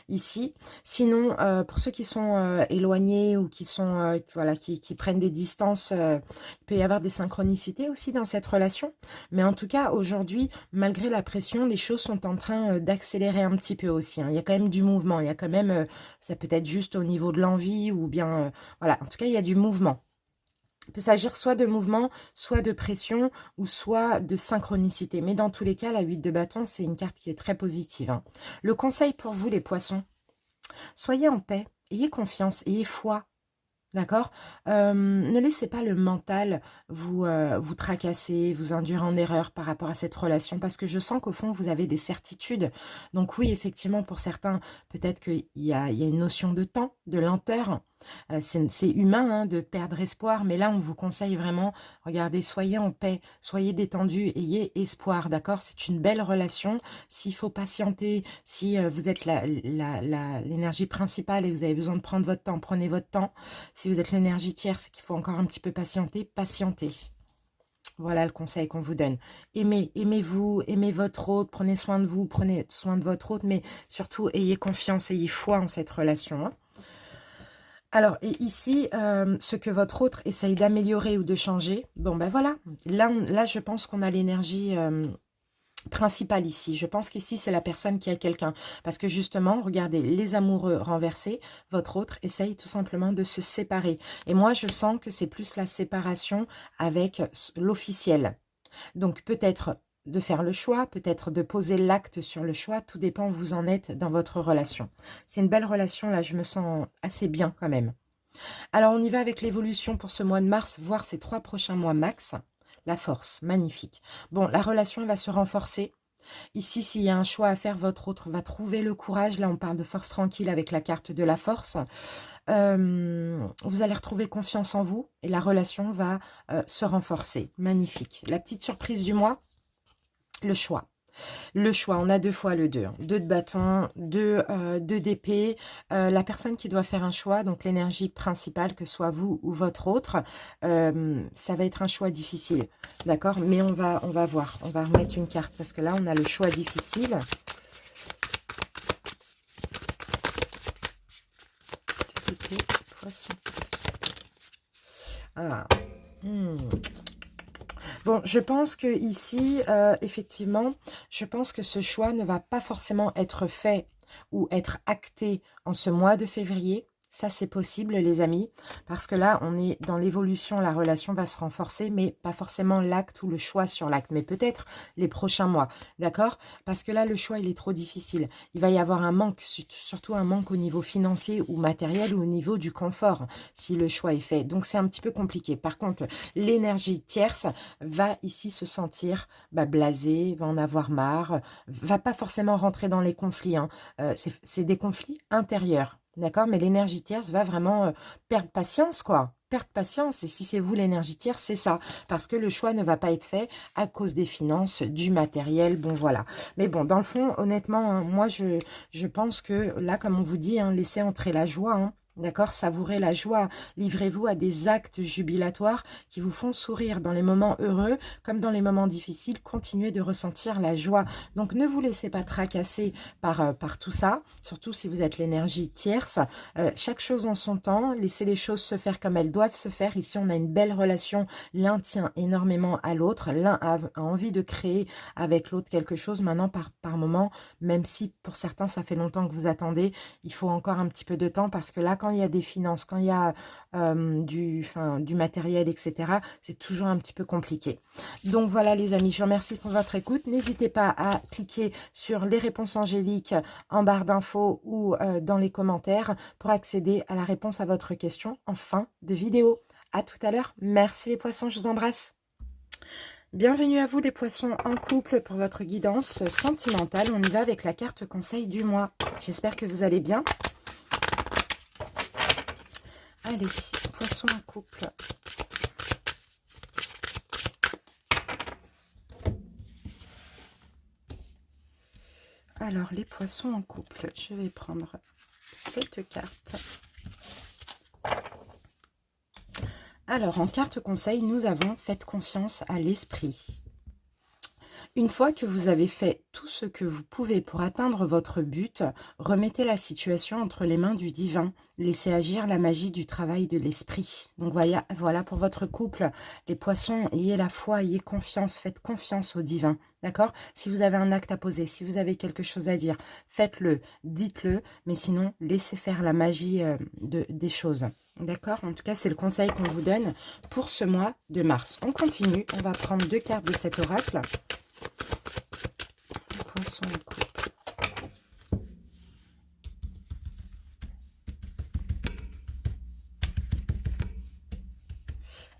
ici. Sinon, pour ceux qui sont éloignés ou qui sont, voilà, qui prennent des distances, il peut y avoir des synchronicités aussi dans cette relation. Mais en tout cas, aujourd'hui, malgré la pression, les choses sont en train d'accélérer un petit peu aussi, hein. Il y a quand même du mouvement, il y a quand même, ça peut être juste au niveau de l'envie ou bien, voilà, en tout cas, il y a du mouvement. Il peut s'agir soit de mouvement, soit de pression, ou soit de synchronicité. Mais dans tous les cas, la 8 de bâton, c'est une carte qui est très positive, hein. Le conseil pour vous, les poissons, soyez en paix, ayez confiance, ayez foi. D'accord. Ne laissez pas le mental vous tracasser, vous induire en erreur par rapport à cette relation, parce que je sens qu'au fond, vous avez des certitudes. Donc oui, effectivement, pour certains, peut-être qu'il y a une notion de temps, de lenteur. C'est humain hein, de perdre espoir, mais là, on vous conseille vraiment, regardez, soyez en paix, soyez détendus, ayez espoir, d'accord? C'est une belle relation. S'il faut patienter, si vous êtes l'énergie principale et vous avez besoin de prendre votre temps, prenez votre temps. Si vous êtes l'énergie tierce et qu'il faut encore un petit peu patienter, patientez. Voilà le conseil qu'on vous donne. Aimez-vous, aimez votre autre, prenez soin de vous, prenez soin de votre autre, mais surtout ayez confiance, ayez foi en cette relation, hein. Alors, et ici, ce que votre autre essaye d'améliorer ou de changer, bon ben voilà, là je pense qu'on a l'énergie principale ici. Je pense qu'ici, c'est la personne qui a quelqu'un. Parce que justement, regardez, les amoureux renversés, votre autre essaye tout simplement de se séparer. Et moi, je sens que c'est plus la séparation avec l'officiel. Donc peut-être de faire le choix, peut-être de poser l'acte sur le choix, tout dépend où vous en êtes dans votre relation. C'est une belle relation, là je me sens assez bien quand même. Alors on y va avec l'évolution pour ce mois de mars, voire ces 3 prochains mois max. La force, magnifique. Bon, la relation va se renforcer. Ici, s'il y a un choix à faire, votre autre va trouver le courage. Là, on parle de force tranquille avec la carte de la force. Vous allez retrouver confiance en vous et la relation va se renforcer. Magnifique. La petite surprise du mois, le choix. Le choix, on a 2 fois le 2. 2 de bâton, 2 d'épée. La personne qui doit faire un choix, donc l'énergie principale, que ce soit vous ou votre autre, ça va être un choix difficile. D'accord? Mais on va voir. On va remettre une carte parce que là, on a le choix difficile. Poisson. Ah. Bon, je pense que ici, effectivement, je pense que ce choix ne va pas forcément être fait ou être acté en ce mois de février. Ça, c'est possible, les amis, parce que là, on est dans l'évolution, la relation va se renforcer, mais pas forcément l'acte ou le choix sur l'acte, mais peut-être les prochains mois, d'accord? Parce que là, le choix, il est trop difficile. Il va y avoir un manque, surtout un manque au niveau financier ou matériel ou au niveau du confort, si le choix est fait. Donc, c'est un petit peu compliqué. Par contre, l'énergie tierce va ici se sentir blasé, va en avoir marre, va pas forcément rentrer dans les conflits, hein. C'est des conflits intérieurs. D'accord? Mais l'énergie tierce va vraiment perdre patience, quoi. Perdre patience. Et si c'est vous l'énergie tierce, c'est ça. Parce que le choix ne va pas être fait à cause des finances, du matériel. Bon, voilà. Mais bon, dans le fond, honnêtement, hein, moi, je pense que là, comme on vous dit, hein, laissez entrer la joie, hein. D'accord? Savourez la joie. Livrez-vous à des actes jubilatoires qui vous font sourire dans les moments heureux comme dans les moments difficiles. Continuez de ressentir la joie. Donc, ne vous laissez pas tracasser par tout ça, surtout si vous êtes l'énergie tierce. Chaque chose en son temps, laissez les choses se faire comme elles doivent se faire. Ici, on a une belle relation. L'un tient énormément à l'autre. L'un a envie de créer avec l'autre quelque chose. Maintenant, par moment, même si pour certains, ça fait longtemps que vous attendez, il faut encore un petit peu de temps parce que là, quand il y a des finances, quand il y a du matériel, etc., c'est toujours un petit peu compliqué. Donc voilà les amis, je vous remercie pour votre écoute. N'hésitez pas à cliquer sur les réponses angéliques en barre d'infos ou dans les commentaires pour accéder à la réponse à votre question en fin de vidéo. À tout à l'heure. Merci les poissons, je vous embrasse. Bienvenue à vous les poissons en couple pour votre guidance sentimentale. On y va avec la carte conseil du mois. J'espère que vous allez bien. Allez, poisson en couple. Alors, les poissons en couple, je vais prendre cette carte. Alors, en carte conseil, nous avons « Faites confiance à l'esprit ». Une fois que vous avez fait tout ce que vous pouvez pour atteindre votre but, remettez la situation entre les mains du divin. Laissez agir la magie du travail de l'esprit. Donc voilà pour votre couple. Les poissons, ayez la foi, ayez confiance, faites confiance au divin. D'accord? Si vous avez un acte à poser, si vous avez quelque chose à dire, faites-le, dites-le. Mais sinon, laissez faire la magie des choses. D'accord? En tout cas, c'est le conseil qu'on vous donne pour ce mois de mars. On continue. On va prendre 2 cartes de cet oracle. Poisson en couple.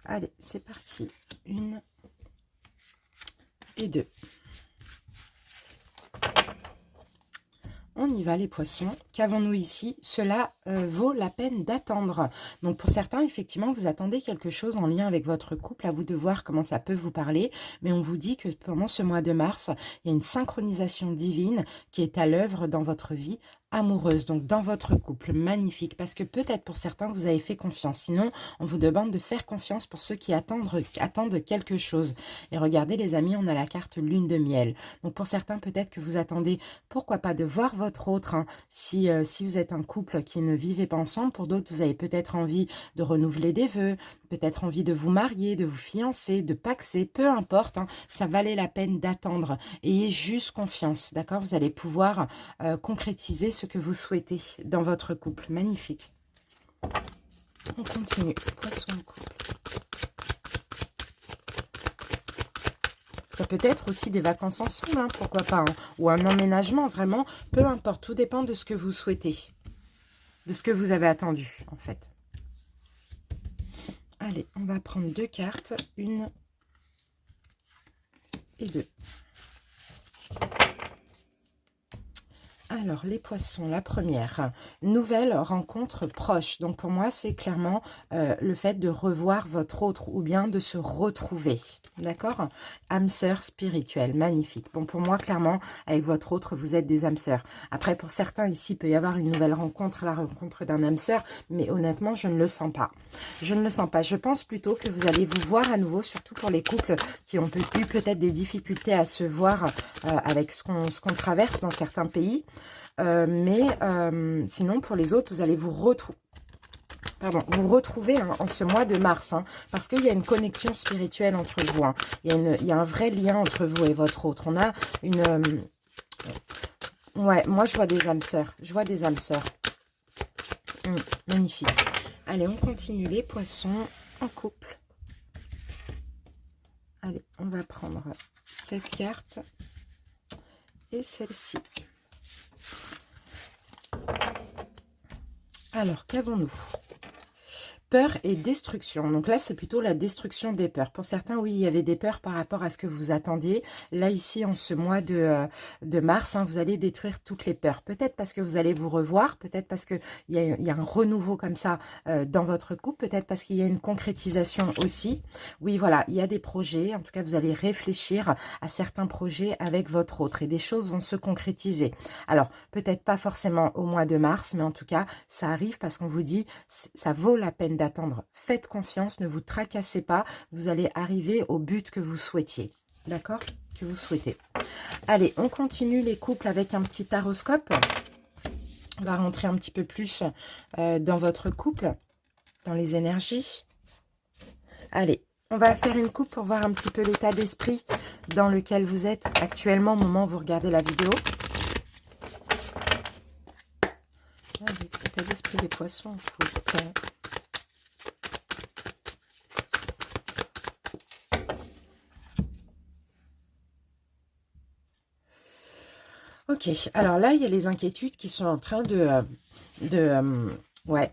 Allez, c'est parti. 1 et 2. On y va les poissons. Qu'avons-nous ici? Cela vaut la peine d'attendre. Donc pour certains, effectivement, vous attendez quelque chose en lien avec votre couple. À vous de voir comment ça peut vous parler. Mais on vous dit que pendant ce mois de mars, il y a une synchronisation divine qui est à l'œuvre dans votre vie amoureuse, donc dans votre couple, magnifique, parce que peut-être pour certains, vous avez fait confiance. Sinon, on vous demande de faire confiance pour ceux qui attendent quelque chose. Et regardez les amis, on a la carte lune de miel. Donc pour certains, peut-être que vous attendez, pourquoi pas, de voir votre autre, hein, si vous êtes un couple qui ne vivait pas ensemble. Pour d'autres, vous avez peut-être envie de renouveler des vœux, peut-être envie de vous marier, de vous fiancer, de paxer, peu importe, hein, ça valait la peine d'attendre. Ayez juste confiance, d'accord? Vous allez pouvoir concrétiser ce que vous souhaitez dans votre couple. Magnifique. On continue. Poisson en couple. Ça peut être aussi des vacances ensemble, hein, pourquoi pas, hein, ou un emménagement, vraiment, peu importe. Tout dépend de ce que vous souhaitez, de ce que vous avez attendu, en fait. Allez, on va prendre 2 cartes, 1 et 2. Alors, les poissons, la première, nouvelle rencontre proche. Donc, pour moi, c'est clairement le fait de revoir votre autre ou bien de se retrouver. D'accord? Âme sœur spirituelle, magnifique. Bon, pour moi, clairement, avec votre autre, vous êtes des âmes sœurs. Après, pour certains, ici, il peut y avoir une nouvelle rencontre, la rencontre d'un âme sœur, mais honnêtement, je ne le sens pas. Je ne le sens pas. Je pense plutôt que vous allez vous voir à nouveau, surtout pour les couples qui ont eu peut-être des difficultés à se voir avec ce qu'on traverse dans certains pays. Sinon, pour les autres, vous allez vous retrouver hein, en ce mois de mars, hein, parce qu'il y a une connexion spirituelle entre vous. Hein. Il y a un vrai lien entre vous et votre autre. On a une... ouais, moi, je vois des âmes sœurs. Je vois des âmes sœurs. Magnifique. Allez, on continue les poissons en couple. Allez, on va prendre cette carte et celle-ci. Alors, qu'avons-nous? Peur et destruction. Donc là, c'est plutôt la destruction des peurs. Pour certains, oui, il y avait des peurs par rapport à ce que vous attendiez. Là, ici, en ce mois de mars, hein, vous allez détruire toutes les peurs. Peut-être parce que vous allez vous revoir, peut-être parce qu'il y a un renouveau comme ça dans votre couple, peut-être parce qu'il y a une concrétisation aussi. Oui, voilà, il y a des projets. En tout cas, vous allez réfléchir à certains projets avec votre autre et des choses vont se concrétiser. Alors, peut-être pas forcément au mois de mars, mais en tout cas, ça arrive parce qu'on vous dit, ça vaut la peine d'attendre. Faites confiance, ne vous tracassez pas. Vous allez arriver au but que vous souhaitiez. D'accord? Que vous souhaitez. Allez, on continue les couples avec un petit taroscope. On va rentrer un petit peu plus dans votre couple, dans les énergies. Allez, on va faire une coupe pour voir un petit peu l'état d'esprit dans lequel vous êtes actuellement au moment où vous regardez la vidéo. L'état d'esprit des poissons, il faut que... Ok, alors là, il y a les inquiétudes qui sont en train ouais,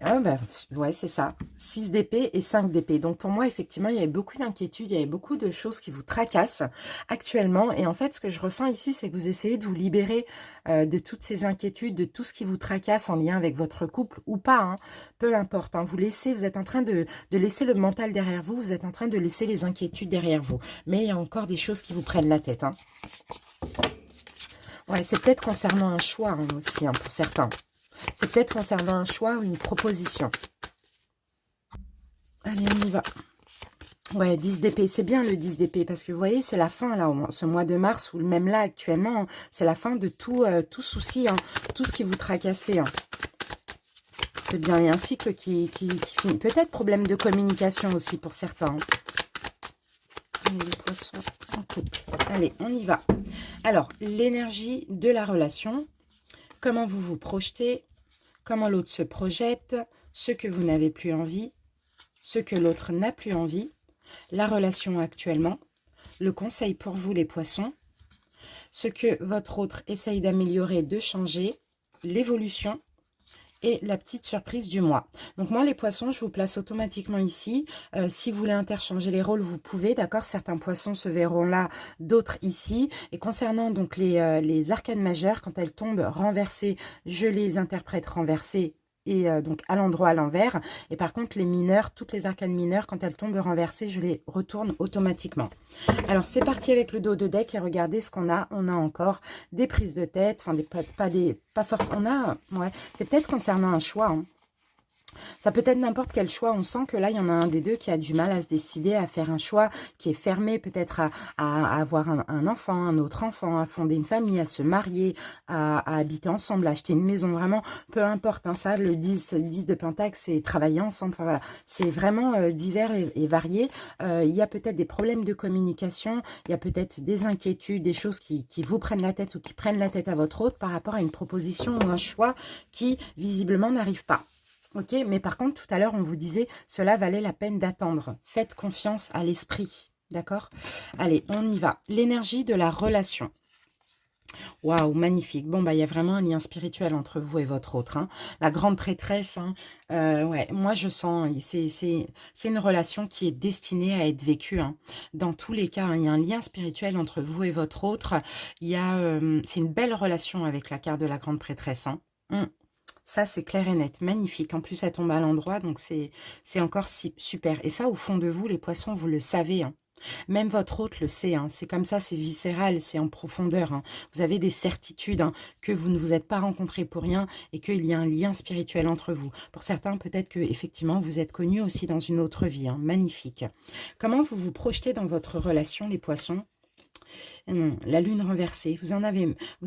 ouais c'est ça. 6 d'épée et 5 d'épée. Donc pour moi, effectivement, il y avait beaucoup d'inquiétudes, il y avait beaucoup de choses qui vous tracassent actuellement. Et en fait, ce que je ressens ici, c'est que vous essayez de vous libérer de toutes ces inquiétudes, de tout ce qui vous tracasse en lien avec votre couple ou pas. Hein, peu importe. Hein, vous êtes en train de laisser le mental derrière vous, vous êtes en train de laisser les inquiétudes derrière vous. Mais il y a encore des choses qui vous prennent la tête. Hein. Ouais, c'est peut-être concernant un choix hein, aussi, hein, pour certains. C'est peut-être concernant un choix ou une proposition. Allez, on y va. Ouais, 10 d'épée. C'est bien le 10 d'épée parce que vous voyez, c'est la fin là, ce mois de mars ou même là actuellement, c'est la fin de tout souci, hein, tout ce qui vous tracassait. Hein. C'est bien, il y a un cycle qui finit. Peut-être problème de communication aussi pour certains. Hein. Les poissons en couple. Allez, on y va. Alors, l'énergie de la relation, comment vous vous projetez, comment l'autre se projette, ce que vous n'avez plus envie, ce que l'autre n'a plus envie, la relation actuellement, le conseil pour vous les poissons, ce que votre autre essaye d'améliorer, de changer, l'évolution, et la petite surprise du mois. Donc moi, les poissons, je vous place automatiquement ici. Si vous voulez interchanger les rôles, vous pouvez, d'accord? Certains poissons se verront là, d'autres ici. Et concernant donc les arcanes majeures, quand elles tombent renversées, je les interprète renversées et donc à l'endroit à l'envers. Et par contre, les mineurs, toutes les arcanes mineures, quand elles tombent renversées, je les retourne automatiquement. Alors, c'est parti avec le dos de deck et regardez ce qu'on a. On a encore des prises de tête, enfin, pas forcément, on a, ouais, c'est peut-être concernant un choix, hein. Ça peut être n'importe quel choix. On sent que là, il y en a un des deux qui a du mal à se décider à faire un choix, qui est fermé peut-être à avoir un enfant, un autre enfant, à fonder une famille, à se marier, à habiter ensemble, à acheter une maison. Vraiment, peu importe. Hein, ça, le 10 de Pentacle, c'est travailler ensemble. Enfin, voilà. C'est vraiment divers et varié. Il y a peut-être des problèmes de communication. Il y a peut-être des inquiétudes, des choses qui vous prennent la tête ou qui prennent la tête à votre autre par rapport à une proposition ou un choix qui, visiblement, n'arrive pas. Ok, mais par contre, tout à l'heure, on vous disait, cela valait la peine d'attendre. Faites confiance à l'esprit, d'accord? Allez, on y va. L'énergie de la relation. Waouh, magnifique. Bon, bah, il y a vraiment un lien spirituel entre vous et votre autre. Hein. La grande prêtresse, hein, ouais, moi, je sens, c'est une relation qui est destinée à être vécue. Hein. Dans tous les cas, hein, il y a un lien spirituel entre vous et votre autre. C'est une belle relation avec la carte de la grande prêtresse. Hein. Ça, c'est clair et net, magnifique. En plus, ça tombe à l'endroit, donc c'est encore super. Et ça, au fond de vous, les poissons, vous le savez. Hein. Même votre hôte le sait. Hein. C'est comme ça, c'est viscéral, c'est en profondeur. Hein. Vous avez des certitudes hein, que vous ne vous êtes pas rencontrés pour rien et qu'il y a un lien spirituel entre vous. Pour certains, peut-être que effectivement, vous êtes connus aussi dans une autre vie. Hein. Magnifique. Comment vous vous projetez dans votre relation, les poissons? La lune renversée. Vous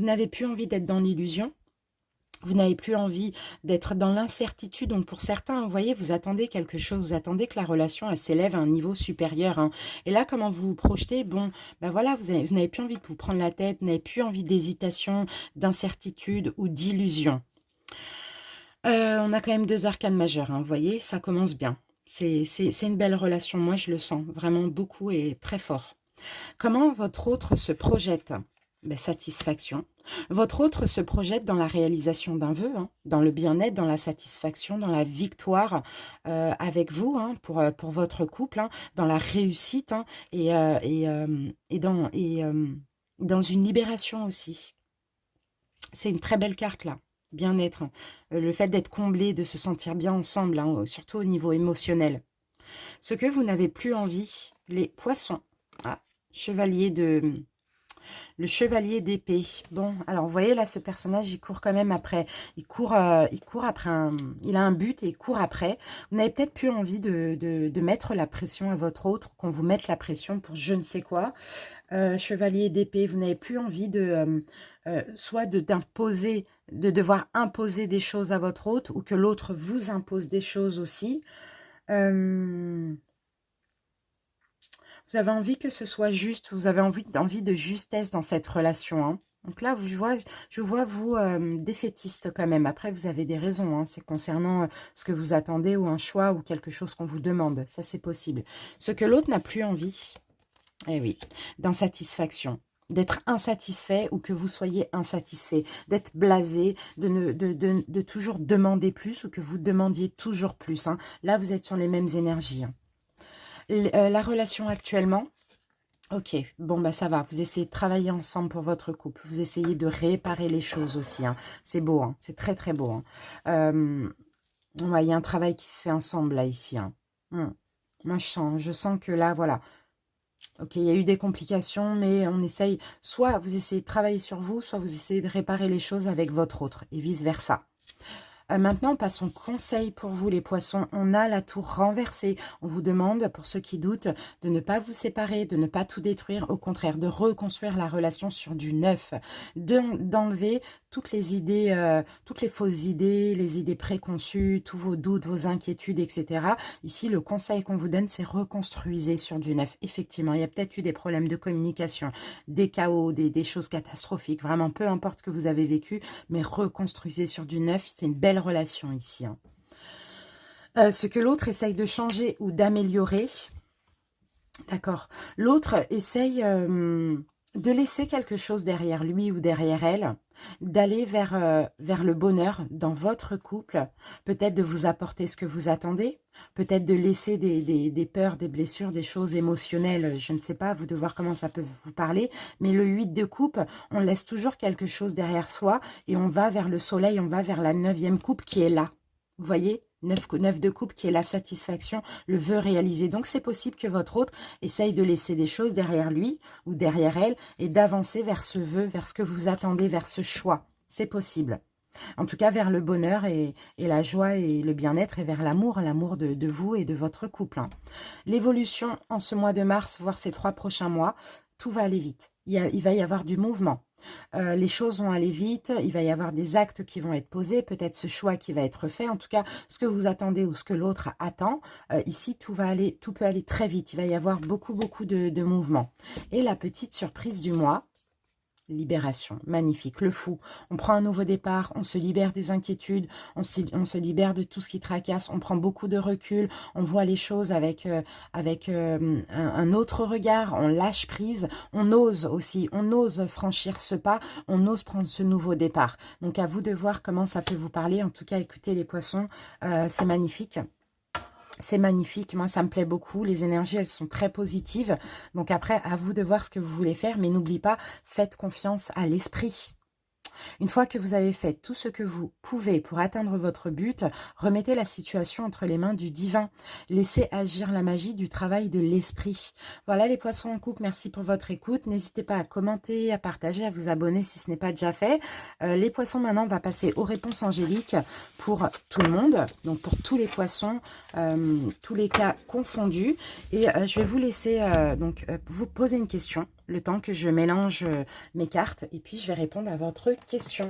n'avez plus envie d'être dans l'illusion. Vous n'avez plus envie d'être dans l'incertitude. Donc, pour certains, vous voyez, vous attendez quelque chose. Vous attendez que la relation, elle s'élève à un niveau supérieur. Hein. Et là, comment vous vous projetez? Bon, ben voilà, vous n'avez plus envie de vous prendre la tête. Vous n'avez plus envie d'hésitation, d'incertitude ou d'illusion. On a quand même 2 arcanes majeures. Hein, vous voyez, ça commence bien. C'est une belle relation. Moi, je le sens vraiment beaucoup et très fort. Comment votre autre se projette? Ben, satisfaction. Votre autre se projette dans la réalisation d'un vœu, hein, dans le bien-être, dans la satisfaction, dans la victoire avec vous, hein, pour votre couple, hein, dans la réussite hein, dans une libération aussi. C'est une très belle carte là, bien-être. Hein. Le fait d'être comblé, de se sentir bien ensemble, hein, surtout au niveau émotionnel. Ce que vous n'avez plus envie, les poissons. Ah, le chevalier d'épée. Bon, alors vous voyez là, ce personnage, il court quand même après. Il court après il a un but et il court après. Vous n'avez peut-être plus envie de mettre la pression à votre autre, qu'on vous mette la pression pour je ne sais quoi. Chevalier d'épée, vous n'avez plus envie soit d'imposer, de devoir imposer des choses à votre autre ou que l'autre vous impose des choses aussi. Vous avez envie que ce soit juste, vous avez envie de justesse dans cette relation. Hein. Donc là, je vois vous défaitiste quand même. Après, vous avez des raisons. Hein. C'est concernant ce que vous attendez ou un choix ou quelque chose qu'on vous demande. Ça, c'est possible. Ce que l'autre n'a plus envie, eh oui, d'insatisfaction. D'être insatisfait ou que vous soyez insatisfait. D'être blasé, de toujours demander plus ou que vous demandiez toujours plus. Hein. Là, vous êtes sur les mêmes énergies. Hein. La relation actuellement, ok, bon bah ça va, vous essayez de travailler ensemble pour votre couple, vous essayez de réparer les choses aussi, hein. C'est beau, hein. C'est très très beau. Hein. Ouais, il y a un travail qui se fait ensemble là ici. Hein. Moi je sens que là, voilà, ok, il y a eu des complications, mais on essaye, soit vous essayez de travailler sur vous, soit vous essayez de réparer les choses avec votre autre, et vice-versa. Maintenant, passons conseil pour vous les poissons. On a la tour renversée. On vous demande, pour ceux qui doutent, de ne pas vous séparer, de ne pas tout détruire. Au contraire, de reconstruire la relation sur du neuf. D'enlever toutes les idées, toutes les fausses idées, les idées préconçues, tous vos doutes, vos inquiétudes, etc. Ici, le conseil qu'on vous donne, c'est reconstruisez sur du neuf. Effectivement, il y a peut-être eu des problèmes de communication, des chaos, des choses catastrophiques. Vraiment, peu importe ce que vous avez vécu, mais reconstruisez sur du neuf. C'est une belle relation ici. Hein. Ce que l'autre essaye de changer ou d'améliorer, d'accord, l'autre essaye de laisser quelque chose derrière lui ou derrière elle, d'aller vers le bonheur dans votre couple, peut-être de vous apporter ce que vous attendez, peut-être de laisser des peurs, des blessures, des choses émotionnelles, je ne sais pas, vous de voir comment ça peut vous parler, mais le 8 de coupe, on laisse toujours quelque chose derrière soi et on va vers le soleil, on va vers la 9e coupe qui est là. Vous voyez, 9 de coupe qui est la satisfaction, le vœu réalisé. Donc, c'est possible que votre autre essaye de laisser des choses derrière lui ou derrière elle et d'avancer vers ce vœu, vers ce que vous attendez, vers ce choix. C'est possible. En tout cas, vers le bonheur et la joie et le bien-être et vers l'amour de vous et de votre couple. Hein. L'évolution en ce mois de mars, voire ces 3 prochains mois, tout va aller vite. Il va y avoir du mouvement. Les choses vont aller vite, il va y avoir des actes qui vont être posés, peut-être ce choix qui va être fait. En tout cas, ce que vous attendez ou ce que l'autre attend, ici, tout peut aller très vite. Il va y avoir beaucoup de mouvement. Et la petite surprise du mois, libération, magnifique, le fou. On prend un nouveau départ, on se libère des inquiétudes, on se libère de tout ce qui tracasse, on prend beaucoup de recul, on voit les choses avec un autre regard, on lâche prise, on ose aussi, on ose franchir ce pas, on ose prendre ce nouveau départ. Donc à vous de voir comment ça peut vous parler. En tout cas, écoutez les poissons, c'est magnifique. C'est magnifique, moi ça me plaît beaucoup, les énergies elles sont très positives, donc après à vous de voir ce que vous voulez faire, mais n'oubliez pas, faites confiance à l'esprit. Une fois que vous avez fait tout ce que vous pouvez pour atteindre votre but, remettez la situation entre les mains du divin. Laissez agir la magie du travail de l'esprit. Voilà les poissons en couple, merci pour votre écoute. N'hésitez pas à commenter, à partager, à vous abonner si ce n'est pas déjà fait. Les poissons, maintenant, on va passer aux réponses angéliques pour tout le monde. Donc pour tous les poissons, tous les cas confondus. Et je vais vous laisser vous poser une question, le temps que je mélange mes cartes, et puis je vais répondre à votre question.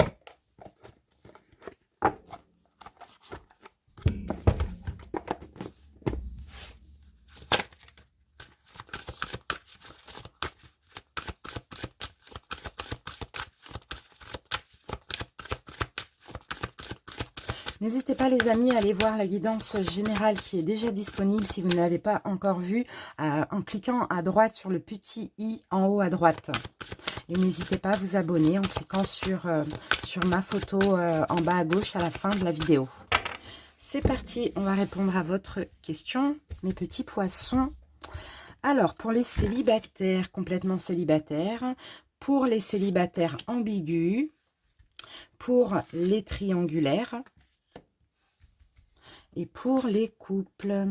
N'hésitez pas les amis à aller voir la guidance générale qui est déjà disponible si vous ne l'avez pas encore vue en cliquant à droite sur le petit i en haut à droite. Et n'hésitez pas à vous abonner en cliquant sur ma photo en bas à gauche à la fin de la vidéo. C'est parti, on va répondre à votre question, mes petits poissons. Alors, pour les célibataires, complètement célibataires, pour les célibataires ambigus, pour les triangulaires, et pour les couples.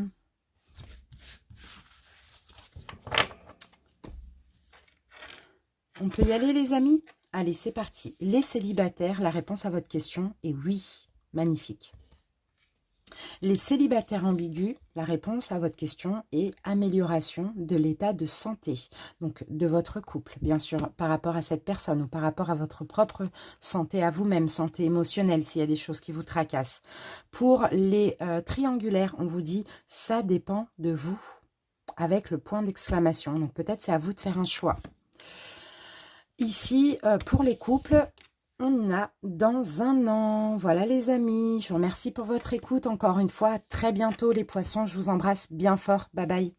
On peut y aller les amis? Allez, c'est parti. Les célibataires, la réponse à votre question est oui. Magnifique. Les célibataires ambigus, la réponse à votre question est amélioration de l'état de santé. Donc, de votre couple, bien sûr, par rapport à cette personne ou par rapport à votre propre santé à vous-même, santé émotionnelle, s'il y a des choses qui vous tracassent. Pour les triangulaires, on vous dit, ça dépend de vous, avec le point d'exclamation. Donc, peut-être c'est à vous de faire un choix. Ici, pour les couples, on a dans un an. Voilà les amis, je vous remercie pour votre écoute. Encore une fois, à très bientôt les poissons. Je vous embrasse bien fort. Bye bye.